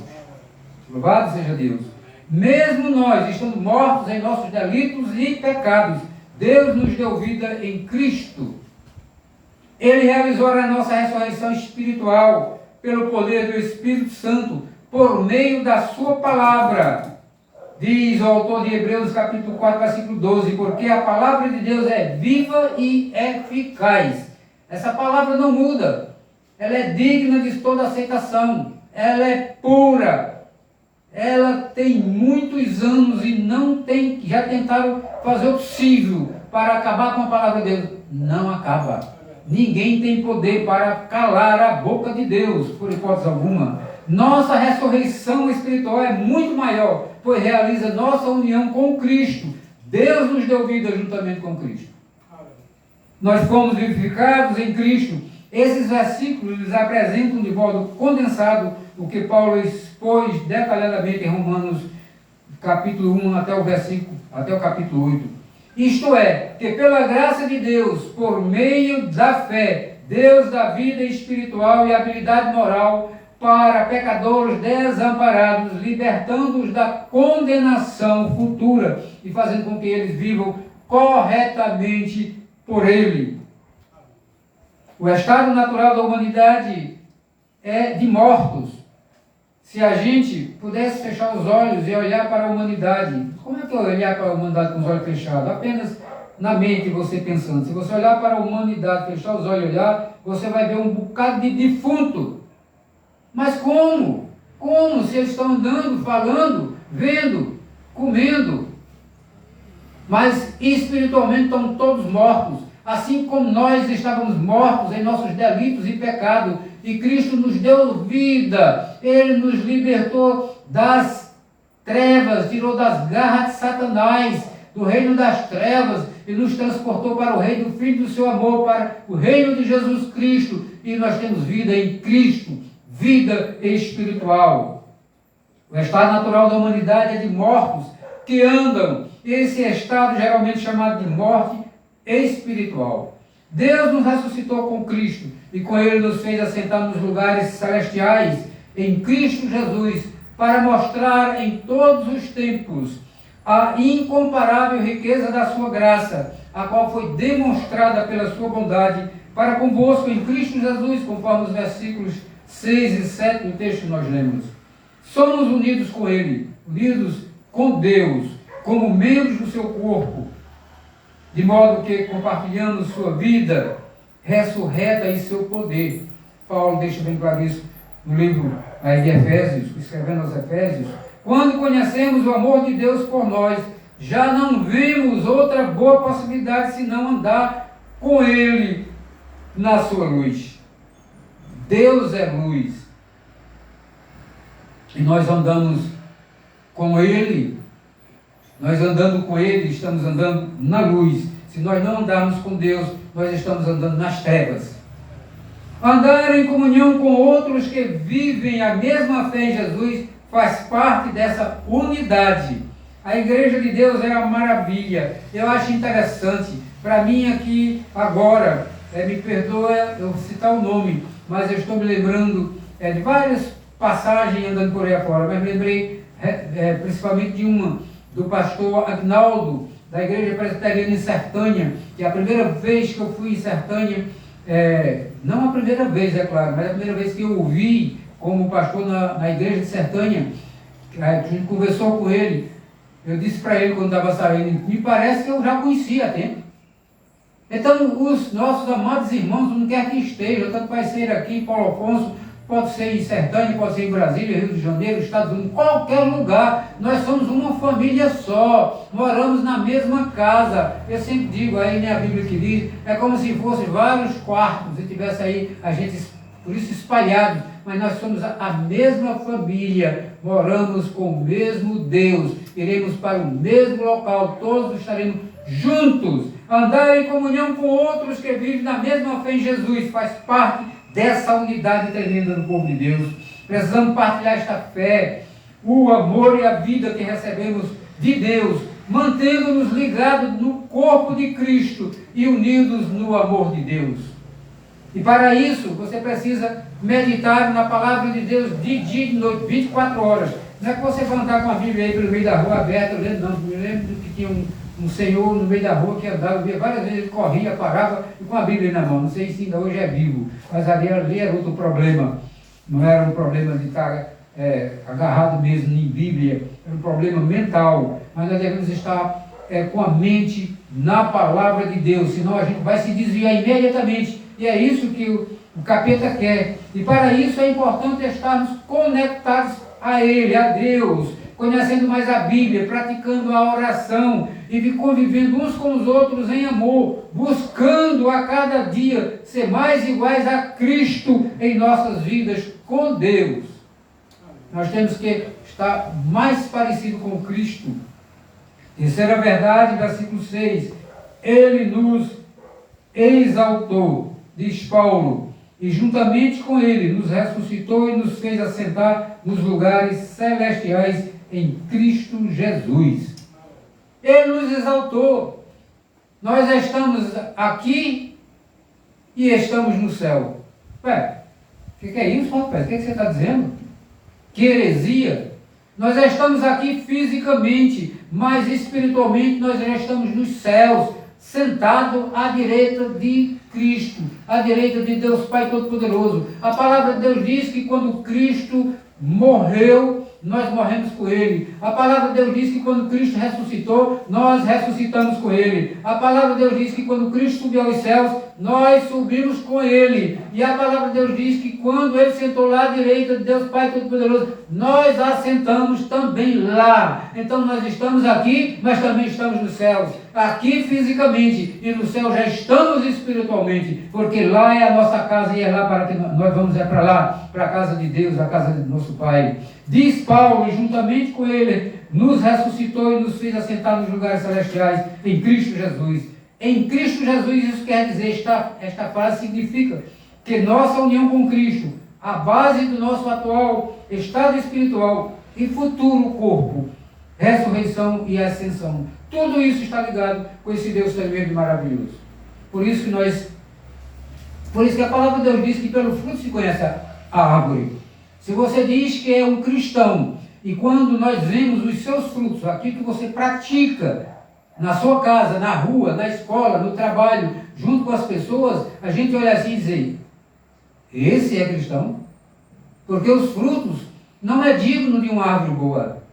Speaker 1: Louvado seja Deus. Mesmo nós, estando mortos em nossos delitos e pecados, Deus nos deu vida em Cristo. Ele realizou a nossa ressurreição espiritual pelo poder do Espírito Santo, por meio da sua palavra. Diz o autor de Hebreus capítulo 4, versículo 12, porque a palavra de Deus é viva e eficaz. Essa palavra não muda. Ela é digna de toda aceitação. Ela é pura. Ela tem muitos anos e já tentaram fazer o possível para acabar com a palavra de Deus. Não acaba. Ninguém tem poder para calar a boca de Deus, por hipótese alguma. Nossa ressurreição espiritual é muito maior, pois realiza nossa união com Cristo. Deus nos deu vida juntamente com Cristo. Nós fomos vivificados em Cristo. Esses versículos eles apresentam de modo condensado o que Paulo expôs detalhadamente em Romanos capítulo 1 até o capítulo 8. Isto é, que pela graça de Deus, por meio da fé, Deus dá vida espiritual e habilidade moral para pecadores desamparados, libertando-os da condenação futura e fazendo com que eles vivam corretamente por Ele. O estado natural da humanidade é de mortos. Se a gente pudesse fechar os olhos e olhar para a humanidade, como é que é olhar para a humanidade com os olhos fechados? Apenas na mente você pensando. Se você olhar para a humanidade, fechar os olhos e olhar, você vai ver um bocado de defunto. Mas como? Como? Se eles estão andando, falando, vendo, comendo. Mas espiritualmente estão todos mortos. Assim como nós estávamos mortos em nossos delitos e pecados, e Cristo nos deu vida, Ele nos libertou das trevas, tirou das garras de Satanás, do reino das trevas, e nos transportou para o reino do Filho do seu amor, para o reino de Jesus Cristo, e nós temos vida em Cristo, vida espiritual. O estado natural da humanidade é de mortos que andam, esse estado geralmente chamado de morte espiritual. Deus nos ressuscitou com Cristo e com Ele nos fez assentar nos lugares celestiais em Cristo Jesus para mostrar em todos os tempos a incomparável riqueza da sua graça, a qual foi demonstrada pela sua bondade para convosco em Cristo Jesus, conforme os versículos 6 e 7 do texto que nós lemos. Somos unidos com Ele, unidos com Deus, como membros do seu corpo, de modo que compartilhamos sua vida ressurreta e seu poder. Paulo deixa bem claro isso no livro aí de Efésios, escrevendo aos Efésios. Quando conhecemos o amor de Deus por nós, já não vemos outra boa possibilidade senão andar com Ele na sua luz. Deus é luz. E nós andamos com Ele. Nós andando com Ele, estamos andando na luz. Se nós não andarmos com Deus, nós estamos andando nas trevas. Andar em comunhão com outros que vivem a mesma fé em Jesus faz parte dessa unidade. A igreja de Deus é uma maravilha. Eu acho interessante. Para mim aqui agora, me perdoa eu citar o nome, mas eu estou me lembrando de várias passagens andando por aí afora, mas me lembrei principalmente de uma, do pastor Agnaldo, da igreja presbiteriana em Sertânia, que a primeira vez que eu fui em Sertânia, não a primeira vez, é claro, mas a primeira vez que eu ouvi como pastor na igreja de Sertânia, a gente conversou com ele, eu disse para ele quando estava saindo, me parece que eu já conhecia há tempo. Então, os nossos amados irmãos, onde quer que esteja, tanto vai ser aqui em Paulo Afonso, pode ser em Sertânia, pode ser em Brasília, Rio de Janeiro, Estados Unidos, qualquer lugar. Nós somos uma família só, moramos na mesma casa. Eu sempre digo, aí né, a Bíblia que diz, é como se fossem vários quartos e tivesse aí a gente, por isso, espalhados, mas nós somos a mesma família, moramos com o mesmo Deus, iremos para o mesmo local, todos estaremos juntos, andar em comunhão com outros que vivem na mesma fé em Jesus, faz parte dessa unidade tremenda do povo de Deus. Precisamos partilhar esta fé, o amor e a vida que recebemos de Deus, mantendo-nos ligados no corpo de Cristo e unidos no amor de Deus. E para isso, você precisa meditar na palavra de Deus de dia e de noite, 24 horas. Não é que você vai andar com a Bíblia aí pelo meio da rua aberta, lendo, não. Eu lembro que tinha um senhor no meio da rua que andava, via várias vezes, ele corria, parava e com a Bíblia na mão. Não sei se ainda hoje é vivo, mas ali era outro problema. Não era um problema de estar agarrado mesmo em Bíblia, era um problema mental. Mas nós devemos estar com a mente na palavra de Deus, senão a gente vai se desviar imediatamente. E é isso que o capeta quer. E para isso é importante estarmos conectados a Ele, a Deus, conhecendo mais a Bíblia, praticando a oração e convivendo uns com os outros em amor, buscando a cada dia ser mais iguais a Cristo em nossas vidas com Deus. Nós temos que estar mais parecido com Cristo. Terceira verdade, versículo 6. Ele nos exaltou, diz Paulo, e juntamente com Ele nos ressuscitou e nos fez assentar nos lugares celestiais em Cristo Jesus. Ele nos exaltou. Nós estamos aqui e estamos no céu. Ué, o que é isso, rapaz? O que você está dizendo? Que heresia! Nós já estamos aqui fisicamente, mas espiritualmente nós já estamos nos céus, sentado à direita de Cristo, à direita de Deus Pai Todo-Poderoso. A palavra de Deus diz que quando Cristo morreu, nós morremos com Ele. A palavra de Deus diz que quando Cristo ressuscitou, nós ressuscitamos com Ele. A palavra de Deus diz que quando Cristo subiu aos céus, nós subimos com Ele. E a palavra de Deus diz que quando Ele sentou lá à direita de Deus Pai Todo-Poderoso, nós assentamos também lá. Então nós estamos aqui, mas também estamos nos céus. Aqui fisicamente e no céu já estamos espiritualmente, porque lá é a nossa casa e é lá para que nós vamos para lá, para a casa de Deus, a casa de nosso Pai. Diz Paulo, e juntamente com Ele nos ressuscitou e nos fez assentar nos lugares celestiais em Cristo Jesus. Em Cristo Jesus, isso quer dizer, esta frase significa que nossa união com Cristo, a base do nosso atual estado espiritual e futuro corpo, ressurreição e ascensão, tudo isso está ligado com esse Deus tremendo e maravilhoso. Por isso que a palavra de Deus diz que pelo fruto se conhece a árvore. Se você diz que é um cristão, e quando nós vemos os seus frutos, aquilo que você pratica na sua casa, na rua, na escola, no trabalho, junto com as pessoas, a gente olha assim e diz, esse é cristão? Porque os frutos não é digno de uma árvore boa.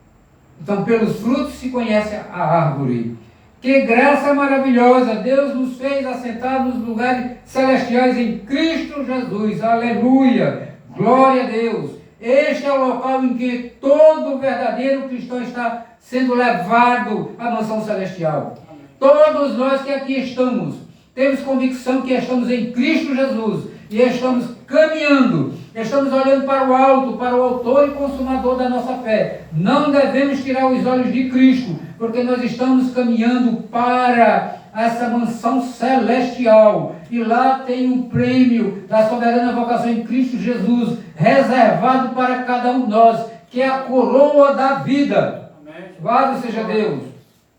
Speaker 1: Então, pelos frutos se conhece a árvore. Que graça maravilhosa! Deus nos fez assentar nos lugares celestiais em Cristo Jesus. Aleluia! Glória a Deus! Este é o local em que todo verdadeiro cristão está sendo levado à mansão celestial. Amém. Todos nós que aqui estamos, temos convicção que estamos em Cristo Jesus e estamos caminhando, estamos olhando para o alto, para o autor e consumador da nossa fé. Não devemos tirar os olhos de Cristo, porque nós estamos caminhando para essa mansão celestial. E lá tem um prêmio da soberana vocação em Cristo Jesus, reservado para cada um de nós, que é a coroa da vida. Louvado seja Deus.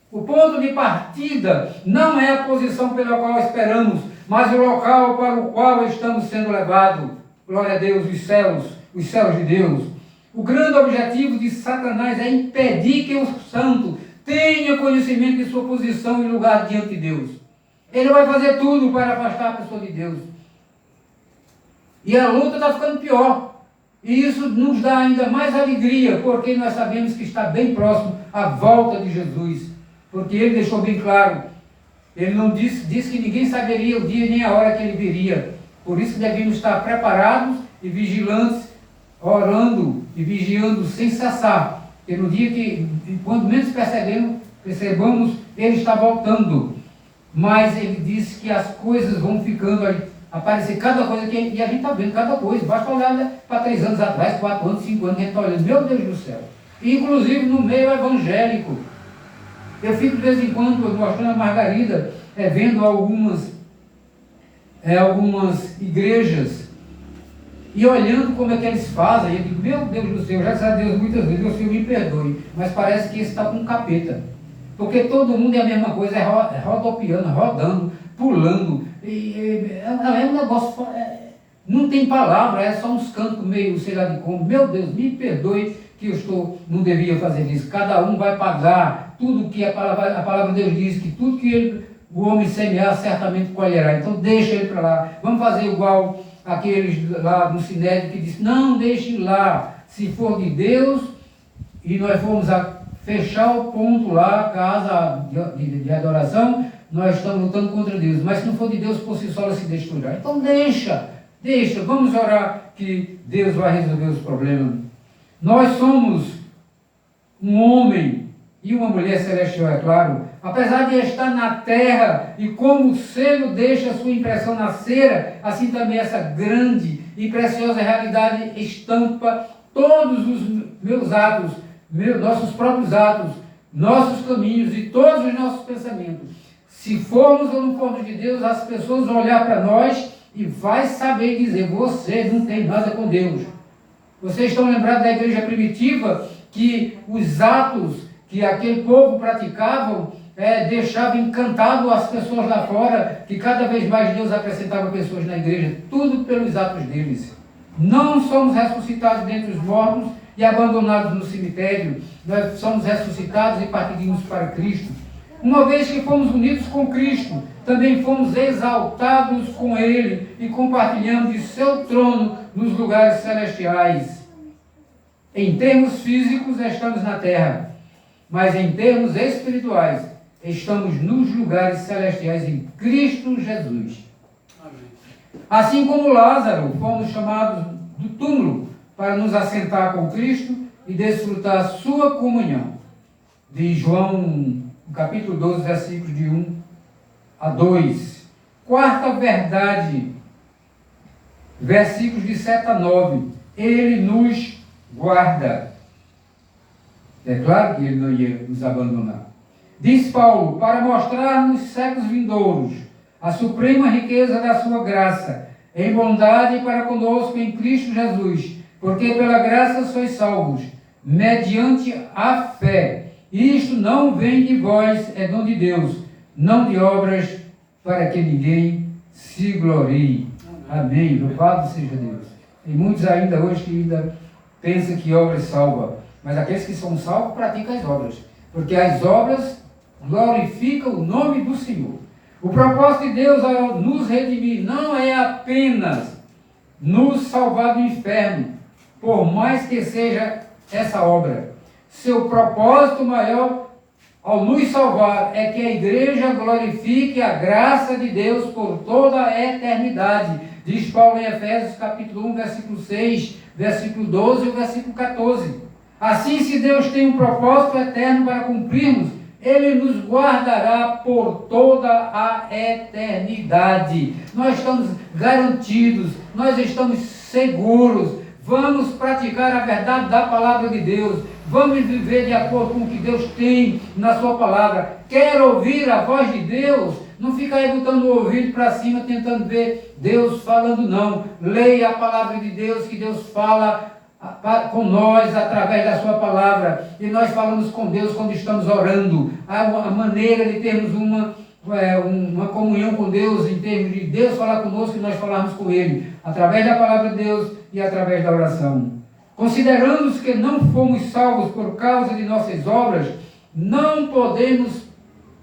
Speaker 1: O ponto de partida não é a posição pela qual esperamos, mas o local para o qual estamos sendo levados. Glória a Deus, os céus de Deus. O grande objetivo de Satanás é impedir que o santo tenha conhecimento de sua posição e lugar diante de Deus. Ele vai fazer tudo para afastar a pessoa de Deus. E a luta está ficando pior. E isso nos dá ainda mais alegria, porque nós sabemos que está bem próximo a volta de Jesus. Porque Ele deixou bem claro, Ele não disse que ninguém saberia o dia nem a hora que Ele viria. Por isso devemos estar preparados e vigilantes, orando e vigiando sem cessar. Porque no dia que, quando menos percebamos, ele está voltando. Mas ele disse que as coisas vão ficando a aparecer cada coisa, e a gente está vendo cada coisa. Basta olhar para 3 anos atrás, 4 anos, 5 anos, que a gente está olhando, meu Deus do céu. Inclusive no meio evangélico. Eu fico de vez em quando mostrando a Margarida, vendo algumas igrejas, e olhando como é que eles fazem. Eu digo, meu Deus do céu, graças a Deus muitas vezes, meu Senhor me perdoe, mas parece que esse está com um capeta. Porque todo mundo é a mesma coisa, rodopiando, rodando, pulando. É um negócio, não tem palavra, é só uns cantos meio, sei lá de como. Meu Deus, me perdoe que não devia fazer isso. Cada um vai pagar tudo que a palavra de Deus diz, que tudo que o homem semear certamente colherá. Então deixa ele para lá. Vamos fazer igual aqueles lá no Sinédrio que disse, não, deixe lá, se for de Deus, e nós formos fechar o ponto lá, a casa de adoração, nós estamos lutando contra Deus. Mas se não for de Deus, por si só ela se destruirá. Então deixa, vamos orar que Deus vai resolver os problemas. Nós somos um homem e uma mulher celestial, é claro, apesar de estar na terra, e como o selo deixa a sua impressão na cera, assim também essa grande e preciosa realidade estampa todos os meus atos, nossos próprios atos, nossos caminhos e todos os nossos pensamentos. Se formos ou não formos de Deus, as pessoas vão olhar para nós e vai saber dizer, você não tem nada com Deus. Vocês estão lembrados da igreja primitiva, que os atos que aquele povo praticavam deixavam encantado as pessoas lá fora, que cada vez mais Deus acrescentava pessoas na igreja, tudo pelos atos deles. Não somos ressuscitados dentre os mortos e abandonados no cemitério, nós somos ressuscitados e partimos para Cristo. Uma vez que fomos unidos com Cristo, também fomos exaltados com Ele e compartilhamos de seu trono nos lugares celestiais. Em termos físicos, estamos na terra, mas em termos espirituais, estamos nos lugares celestiais em Cristo Jesus. Amém. Assim como Lázaro, fomos chamados do túmulo para nos assentar com Cristo e desfrutar sua comunhão. De João, capítulo 12, versículos de 1 a 2. Quarta verdade, versículos de 7 a 9. Ele nos guarda. É claro que ele não ia nos abandonar. Diz Paulo, para mostrar nos séculos vindouros a suprema riqueza da sua graça, em bondade para conosco em Cristo Jesus, porque pela graça sois salvos, mediante a fé. Isto não vem de vós, é dom de Deus, não de obras, para que ninguém se glorie. Amém. Louvado seja Deus. Tem muitos ainda hoje que ainda pensam que obras salva, mas aqueles que são salvos praticam as obras, porque as obras glorificam o nome do Senhor. O propósito de Deus ao nos redimir não é apenas nos salvar do inferno, por mais que seja essa obra. Seu propósito maior ao nos salvar é que a igreja glorifique a graça de Deus por toda a eternidade. Diz Paulo em Efésios capítulo 1, versículo 6, versículo 12 e versículo 14. Assim, se Deus tem um propósito eterno para cumprirmos, Ele nos guardará por toda a eternidade. Nós estamos garantidos, nós estamos seguros. Vamos praticar a verdade da palavra de Deus. Vamos viver de acordo com o que Deus tem na sua palavra. Quer ouvir a voz de Deus? Não fica aí botando o ouvido para cima, tentando ver Deus falando, não. Leia a palavra de Deus, que Deus fala com nós através da sua palavra. E nós falamos com Deus quando estamos orando. Há uma maneira de termos uma comunhão com Deus, em termos de Deus falar conosco e nós falarmos com Ele, através da palavra de Deus e através da oração. Considerando que não fomos salvos por causa de nossas obras, não podemos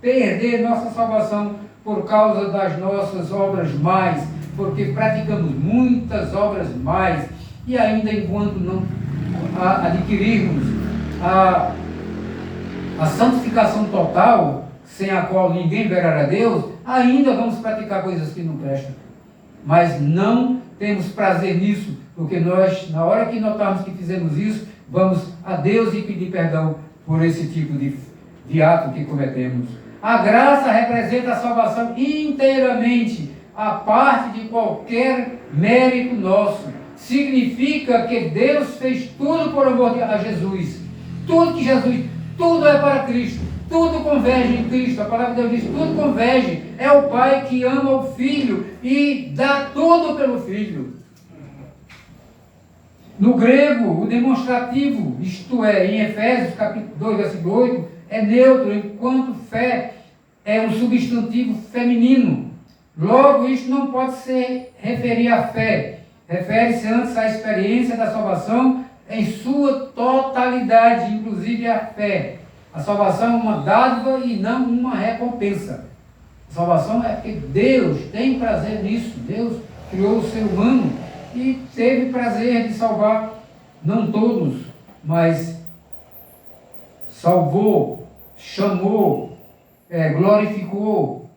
Speaker 1: perder nossa salvação por causa das nossas obras mais, porque praticamos muitas obras mais, e ainda enquanto não adquirirmos a santificação total, sem a qual ninguém verá a Deus, ainda vamos praticar coisas que não prestam. Mas não temos prazer nisso, porque nós, na hora que notarmos que fizemos isso, vamos a Deus e pedir perdão por esse tipo de ato que cometemos. A graça representa a salvação inteiramente, a parte de qualquer mérito nosso. Significa que Deus fez tudo por amor a Jesus. Tudo é para Cristo. Tudo converge em Cristo. A palavra de Deus diz, tudo converge. É o Pai que ama o Filho e dá tudo pelo Filho. No grego, o demonstrativo, isto é, em Efésios capítulo 2, versículo 8, é neutro, enquanto fé é um substantivo feminino. Logo, isto não pode se referir à fé. Refere-se antes à experiência da salvação em sua totalidade, inclusive a fé. A salvação é uma dádiva e não uma recompensa. A salvação é porque Deus tem prazer nisso. Deus criou o ser humano e teve prazer de salvar, não todos, mas salvou, chamou, glorificou,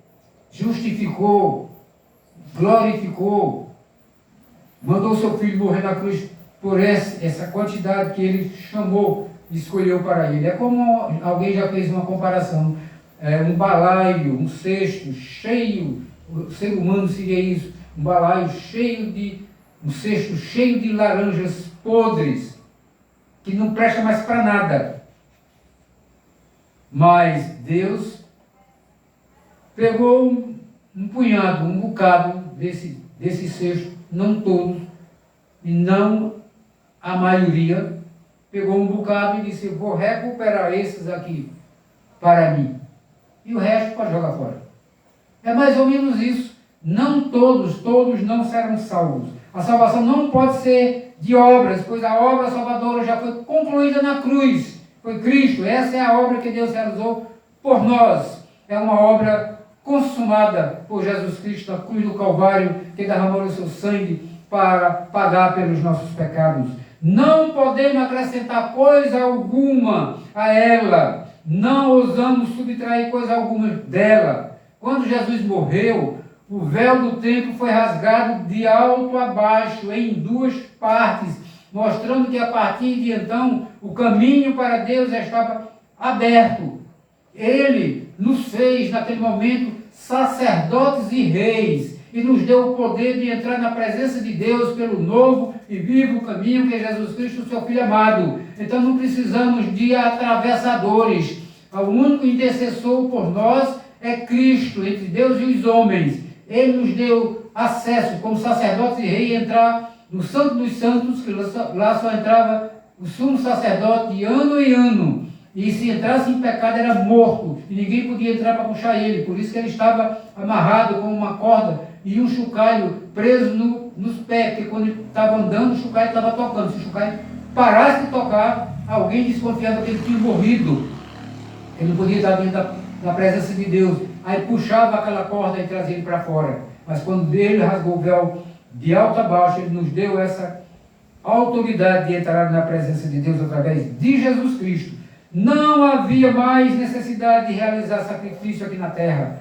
Speaker 1: justificou, glorificou, mandou seu filho morrer na cruz por essa quantidade que ele chamou e escolheu para ele. É como alguém já fez uma comparação, um balaio, um cesto cheio, o ser humano seria isso, um balaio cheio um cesto cheio de laranjas podres, que não presta mais para nada. Mas Deus pegou um punhado, um bocado desse cesto, não todos, e não a maioria, pegou um bocado e disse, vou recuperar esses aqui para mim. E o resto pode jogar fora. É mais ou menos isso. Não todos não serão salvos. A salvação não pode ser de obras, pois a obra salvadora já foi concluída na cruz. Foi Cristo. Essa é a obra que Deus realizou por nós. É uma obra consumada por Jesus Cristo na cruz do Calvário, que derramou o seu sangue para pagar pelos nossos pecados. Não podemos acrescentar coisa alguma a ela. Não ousamos subtrair coisa alguma dela. Quando Jesus morreu, o véu do templo foi rasgado de alto a baixo, em duas partes, mostrando que a partir de então o caminho para Deus estava aberto. Ele nos fez, naquele momento, sacerdotes e reis, e nos deu o poder de entrar na presença de Deus pelo novo e vivo caminho que é Jesus Cristo, seu Filho amado. Então não precisamos de atravessadores. O único intercessor por nós é Cristo, entre Deus e os homens. Ele nos deu acesso, como sacerdotes e rei, a entrar no Santo dos Santos, que lá só entrava o sumo sacerdote de ano em ano. E se entrasse em pecado era morto, e ninguém podia entrar para puxar ele. Por isso que ele estava amarrado com uma corda e um chocalho preso nos pés, porque quando ele estava andando, o chocalho estava tocando. Se o chocalho parasse de tocar, alguém desconfiava que ele tinha morrido. Ele não podia estar dentro da presença de Deus. Aí puxava aquela corda e trazia ele para fora. Mas quando ele rasgou o véu de alto a baixo, ele nos deu essa autoridade de entrar na presença de Deus através de Jesus Cristo. Não havia mais necessidade de realizar sacrifício aqui na terra.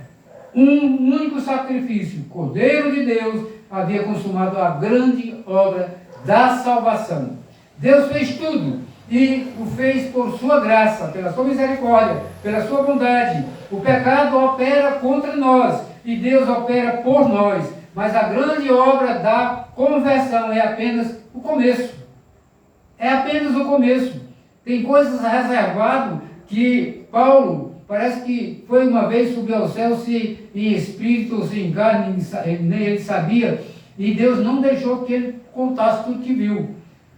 Speaker 1: Um único sacrifício, Cordeiro de Deus, havia consumado a grande obra da salvação. Deus fez tudo e o fez por sua graça, pela sua misericórdia, pela sua bondade. O pecado opera contra nós e Deus opera por nós. Mas a grande obra da conversão é apenas o começo. É apenas o começo. Tem coisas reservadas que Paulo, parece que foi uma vez subir ao céu, se em espírito ou se em carne, nem ele sabia, e Deus não deixou que ele contasse tudo que viu.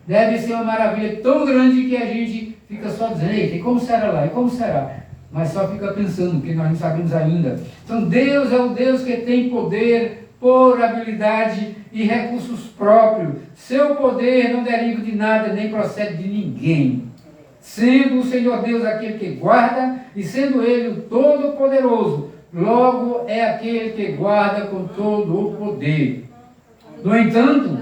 Speaker 1: Deve ser uma maravilha tão grande que a gente fica só dizendo, e como será lá, e como será? Mas só fica pensando, que nós não sabemos ainda. Então Deus é o Deus que tem poder, por habilidade e recursos próprios. Seu poder não deriva de nada, nem procede de ninguém. Sendo o Senhor Deus aquele que guarda, e sendo Ele o Todo-Poderoso, logo é aquele que guarda com todo o poder. No entanto,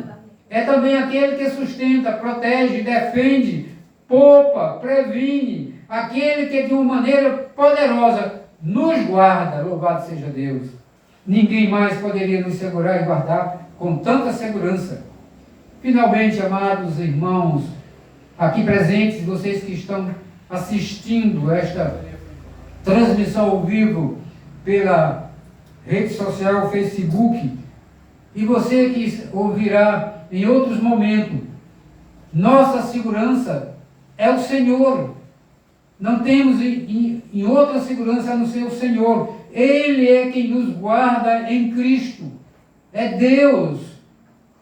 Speaker 1: é também aquele que sustenta, protege, defende, poupa, previne, aquele que de uma maneira poderosa nos guarda, louvado seja Deus. Ninguém mais poderia nos segurar e guardar com tanta segurança. Finalmente, amados irmãos, aqui presentes, vocês que estão assistindo esta transmissão ao vivo pela rede social Facebook, e você que ouvirá em outros momentos, nossa segurança é o Senhor. Não temos em outra segurança a não ser o Senhor. Ele é quem nos guarda em Cristo. É Deus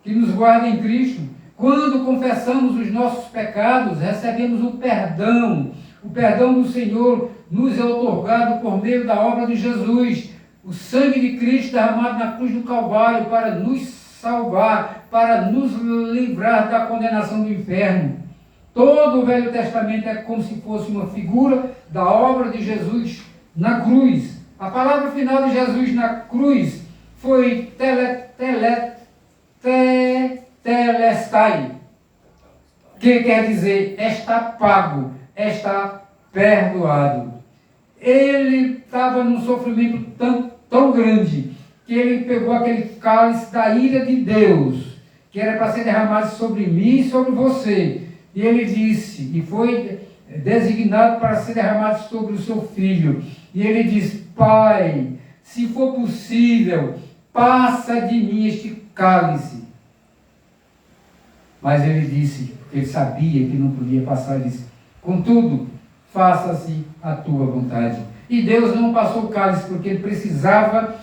Speaker 1: que nos guarda em Cristo. Quando confessamos os nossos pecados, recebemos o perdão. O perdão do Senhor nos é otorgado por meio da obra de Jesus. O sangue de Cristo derramado na cruz do Calvário para nos salvar, para nos livrar da condenação do inferno. Todo o Velho Testamento é como se fosse uma figura da obra de Jesus na cruz. A palavra final de Jesus na cruz foi telestai, que quer dizer está pago, está perdoado. Ele estava num sofrimento tão grande que ele pegou aquele cálice da ira de Deus, que era para ser derramado sobre mim e sobre você. E ele disse, e foi designado para ser derramado sobre o seu filho. E ele diz: Pai, se for possível, passa de mim este cálice. Mas ele disse, ele sabia que não podia passar, ele disse: contudo, faça-se a tua vontade. E Deus não passou o cálice porque ele precisava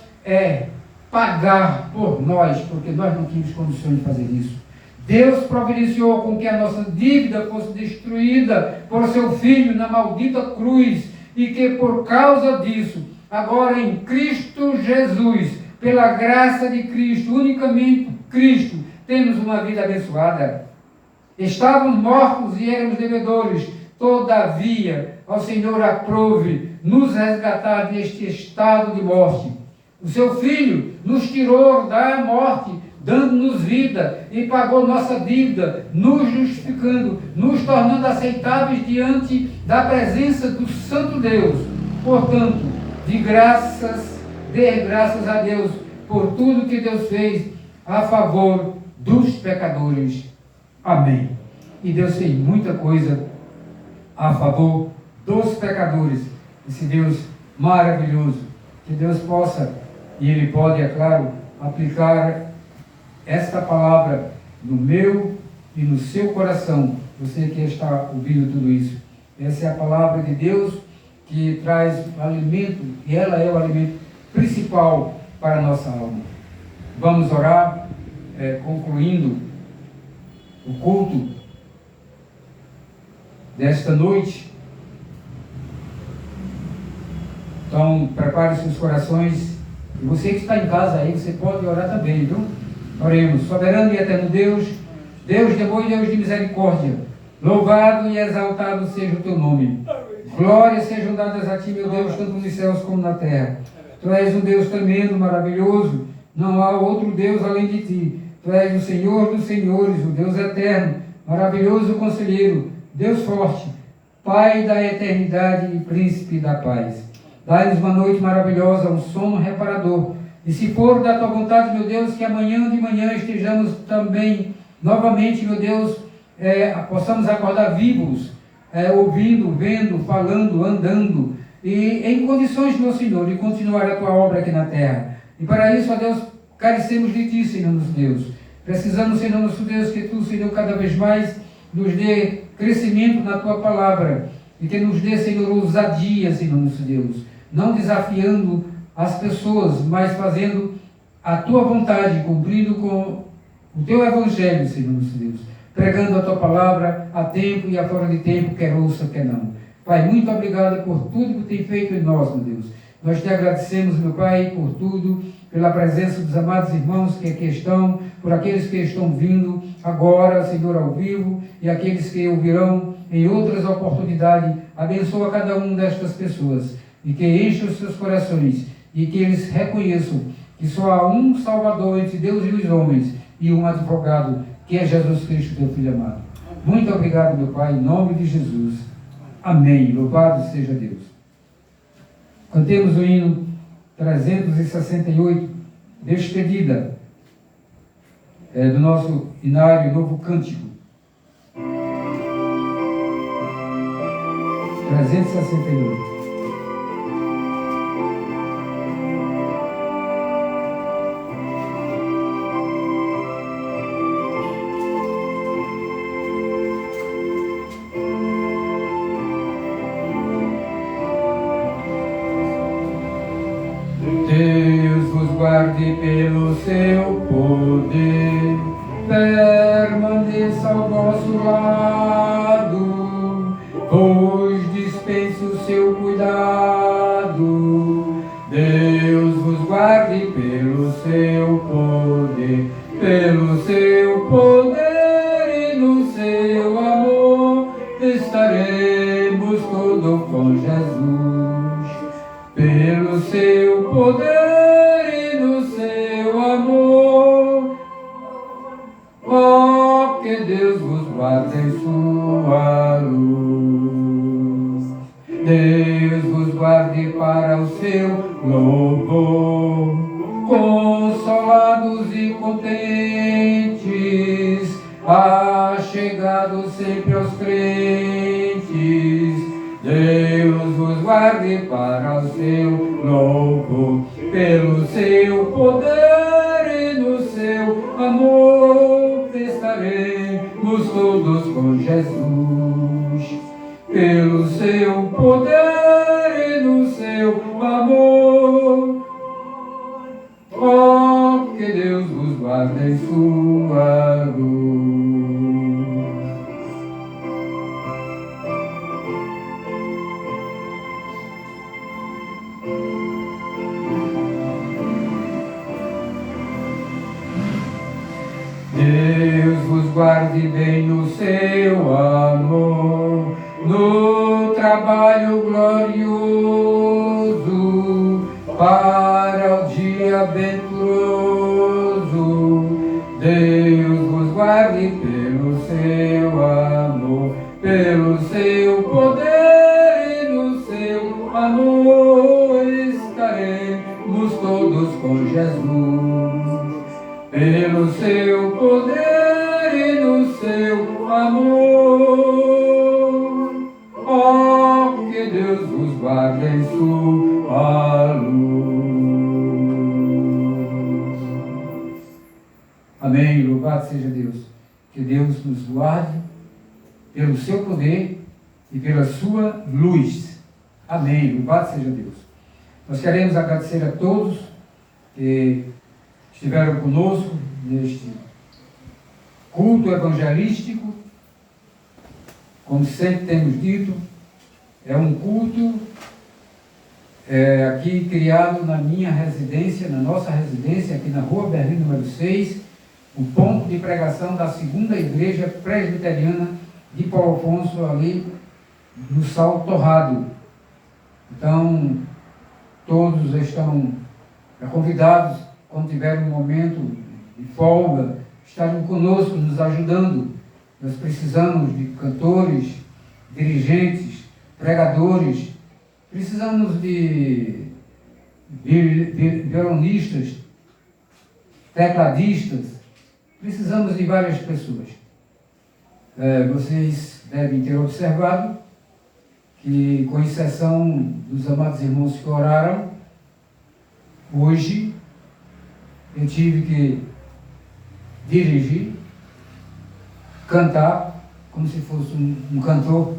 Speaker 1: pagar por nós, porque nós não tínhamos condições de fazer isso. Deus providenciou com que a nossa dívida fosse destruída por seu Filho na maldita cruz, e que por causa disso, agora em Cristo Jesus, pela graça de Cristo, unicamente Cristo, temos uma vida abençoada. Estávamos mortos e éramos devedores, todavia ao Senhor aprove nos resgatar deste estado de morte. O seu Filho nos tirou da morte, dando-nos vida, e pagou nossa dívida, nos justificando, nos tornando aceitáveis diante da presença do Santo Deus. Portanto, dê graças a Deus por tudo que Deus fez a favor dos pecadores. Amém. E Deus fez muita coisa a favor dos pecadores. Esse Deus maravilhoso, que Deus possa, e Ele pode, é claro, aplicar esta palavra no meu e no seu coração, você que está ouvindo tudo isso. Essa é a palavra de Deus que traz alimento, e ela é o alimento principal para a nossa alma. Vamos orar, concluindo o culto desta noite. Então, prepare seus corações. E você que está em casa aí, você pode orar também, viu? Oremos. Soberano e eterno Deus, Deus de amor e Deus de misericórdia, louvado e exaltado seja o teu nome. Glórias sejam dadas a ti, meu Deus, tanto nos céus como na terra. Tu és um Deus tremendo, maravilhoso. Não há outro Deus além de ti. Tu és o Senhor dos senhores, o Deus eterno, maravilhoso conselheiro, Deus forte, Pai da eternidade e príncipe da paz. Dai-nos uma noite maravilhosa, um sono reparador. E se for da tua vontade, meu Deus, que amanhã de manhã estejamos também, novamente, meu Deus, possamos acordar vivos, ouvindo, vendo, falando, andando, e em condições, meu Senhor, de continuar a tua obra aqui na terra. E para isso, ó Deus, carecemos de ti, Senhor nosso Deus. Precisamos, Senhor nosso Deus, que tu, Senhor, cada vez mais nos dê crescimento na tua palavra, e que nos dê, Senhor, ousadia, Senhor nosso Deus, não desafiando as pessoas, mas fazendo a tua vontade, cumprindo com o teu evangelho, Senhor nosso Deus, pregando a tua palavra a tempo e a fora de tempo, quer ouça, quer não. Pai, muito obrigado por tudo que tem feito em nós, meu Deus. Nós te agradecemos, meu Pai, por tudo, pela presença dos amados irmãos que aqui estão, por aqueles que estão vindo agora, Senhor, ao vivo, e aqueles que ouvirão em outras oportunidades. Abençoa cada uma destas pessoas, e que enche os seus corações, e que eles reconheçam que só há um Salvador entre Deus e os homens, e um advogado, que é Jesus Cristo, teu Filho amado. Muito obrigado, meu Pai, em nome de Jesus. Amém. Louvado seja Deus. Cantemos o hino 368, Despedida. do nosso inário Novo Cântico. 368.
Speaker 3: Deus vos guarde pelo seu poder, permaneça ao vosso lado, vos dispense o seu cuidado. Deus vos guarde pelo seu poder, e no seu amor estaremos todos com Jesus. Pelo seu poder e no seu amor, ó, que Deus vos guarde em sua luz. Deus vos guarde para o seu louvor, consolados e contentes, achegados sempre aos crentes. Deus vos guarde para o seu louvor, pelo seu poder e no seu amor estaremos todos com Jesus. Pelo seu poder e no seu amor, ó, que Deus vos guarde em sua luz. Deus vos guarde bem no seu amor, no trabalho glorioso, para o dia venturoso. Deus vos guarde pelo seu amor, pelo seu poder e no seu amor estaremos todos com Jesus. Pelo seu poder e no seu amor, ó, que Deus vos guarde em sua luz.
Speaker 1: Amém. Louvado seja Deus. Que Deus nos guarde pelo seu poder e pela sua luz. Amém. Louvado seja Deus. Nós queremos agradecer a todos que estiveram conosco neste culto evangelístico. Como sempre temos dito, é um culto aqui criado na minha residência, na nossa residência, aqui na Rua Berlim, número 6, o ponto de pregação da segunda igreja presbiteriana de Paulo Afonso, ali no Sal Torrado. Então, todos estão convidados, quando tiver um momento de folga, estarem conosco, nos ajudando. Nós precisamos de cantores, dirigentes, pregadores, precisamos de violonistas, tecladistas, precisamos de várias pessoas. Vocês devem ter observado que, com exceção dos amados irmãos que oraram, hoje eu tive que dirigir, cantar, como se fosse um cantor,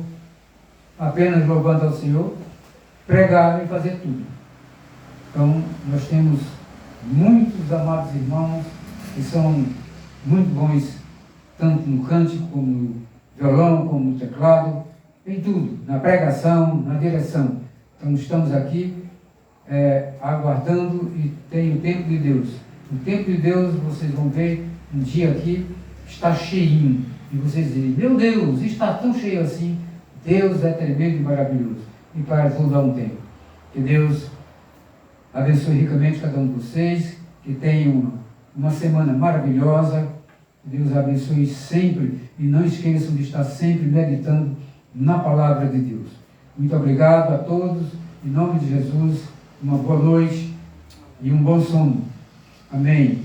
Speaker 1: apenas louvando ao Senhor, pregar e fazer tudo. Então, nós temos muitos amados irmãos que são muito bons, tanto no cântico, como no violão, como no teclado, em tudo, na pregação, na direção. Então, estamos aqui aguardando, e tem o tempo de Deus. O tempo de Deus, vocês vão ver, um dia aqui está cheinho. E vocês dizem, meu Deus, está tão cheio assim. Deus é tremendo e maravilhoso. E para tudo há um tempo. Que Deus abençoe ricamente cada um de vocês. Que tenham uma semana maravilhosa. Que Deus abençoe sempre. E não esqueçam de estar sempre meditando na palavra de Deus. Muito obrigado a todos. Em nome de Jesus, uma boa noite e um bom sono. Amém.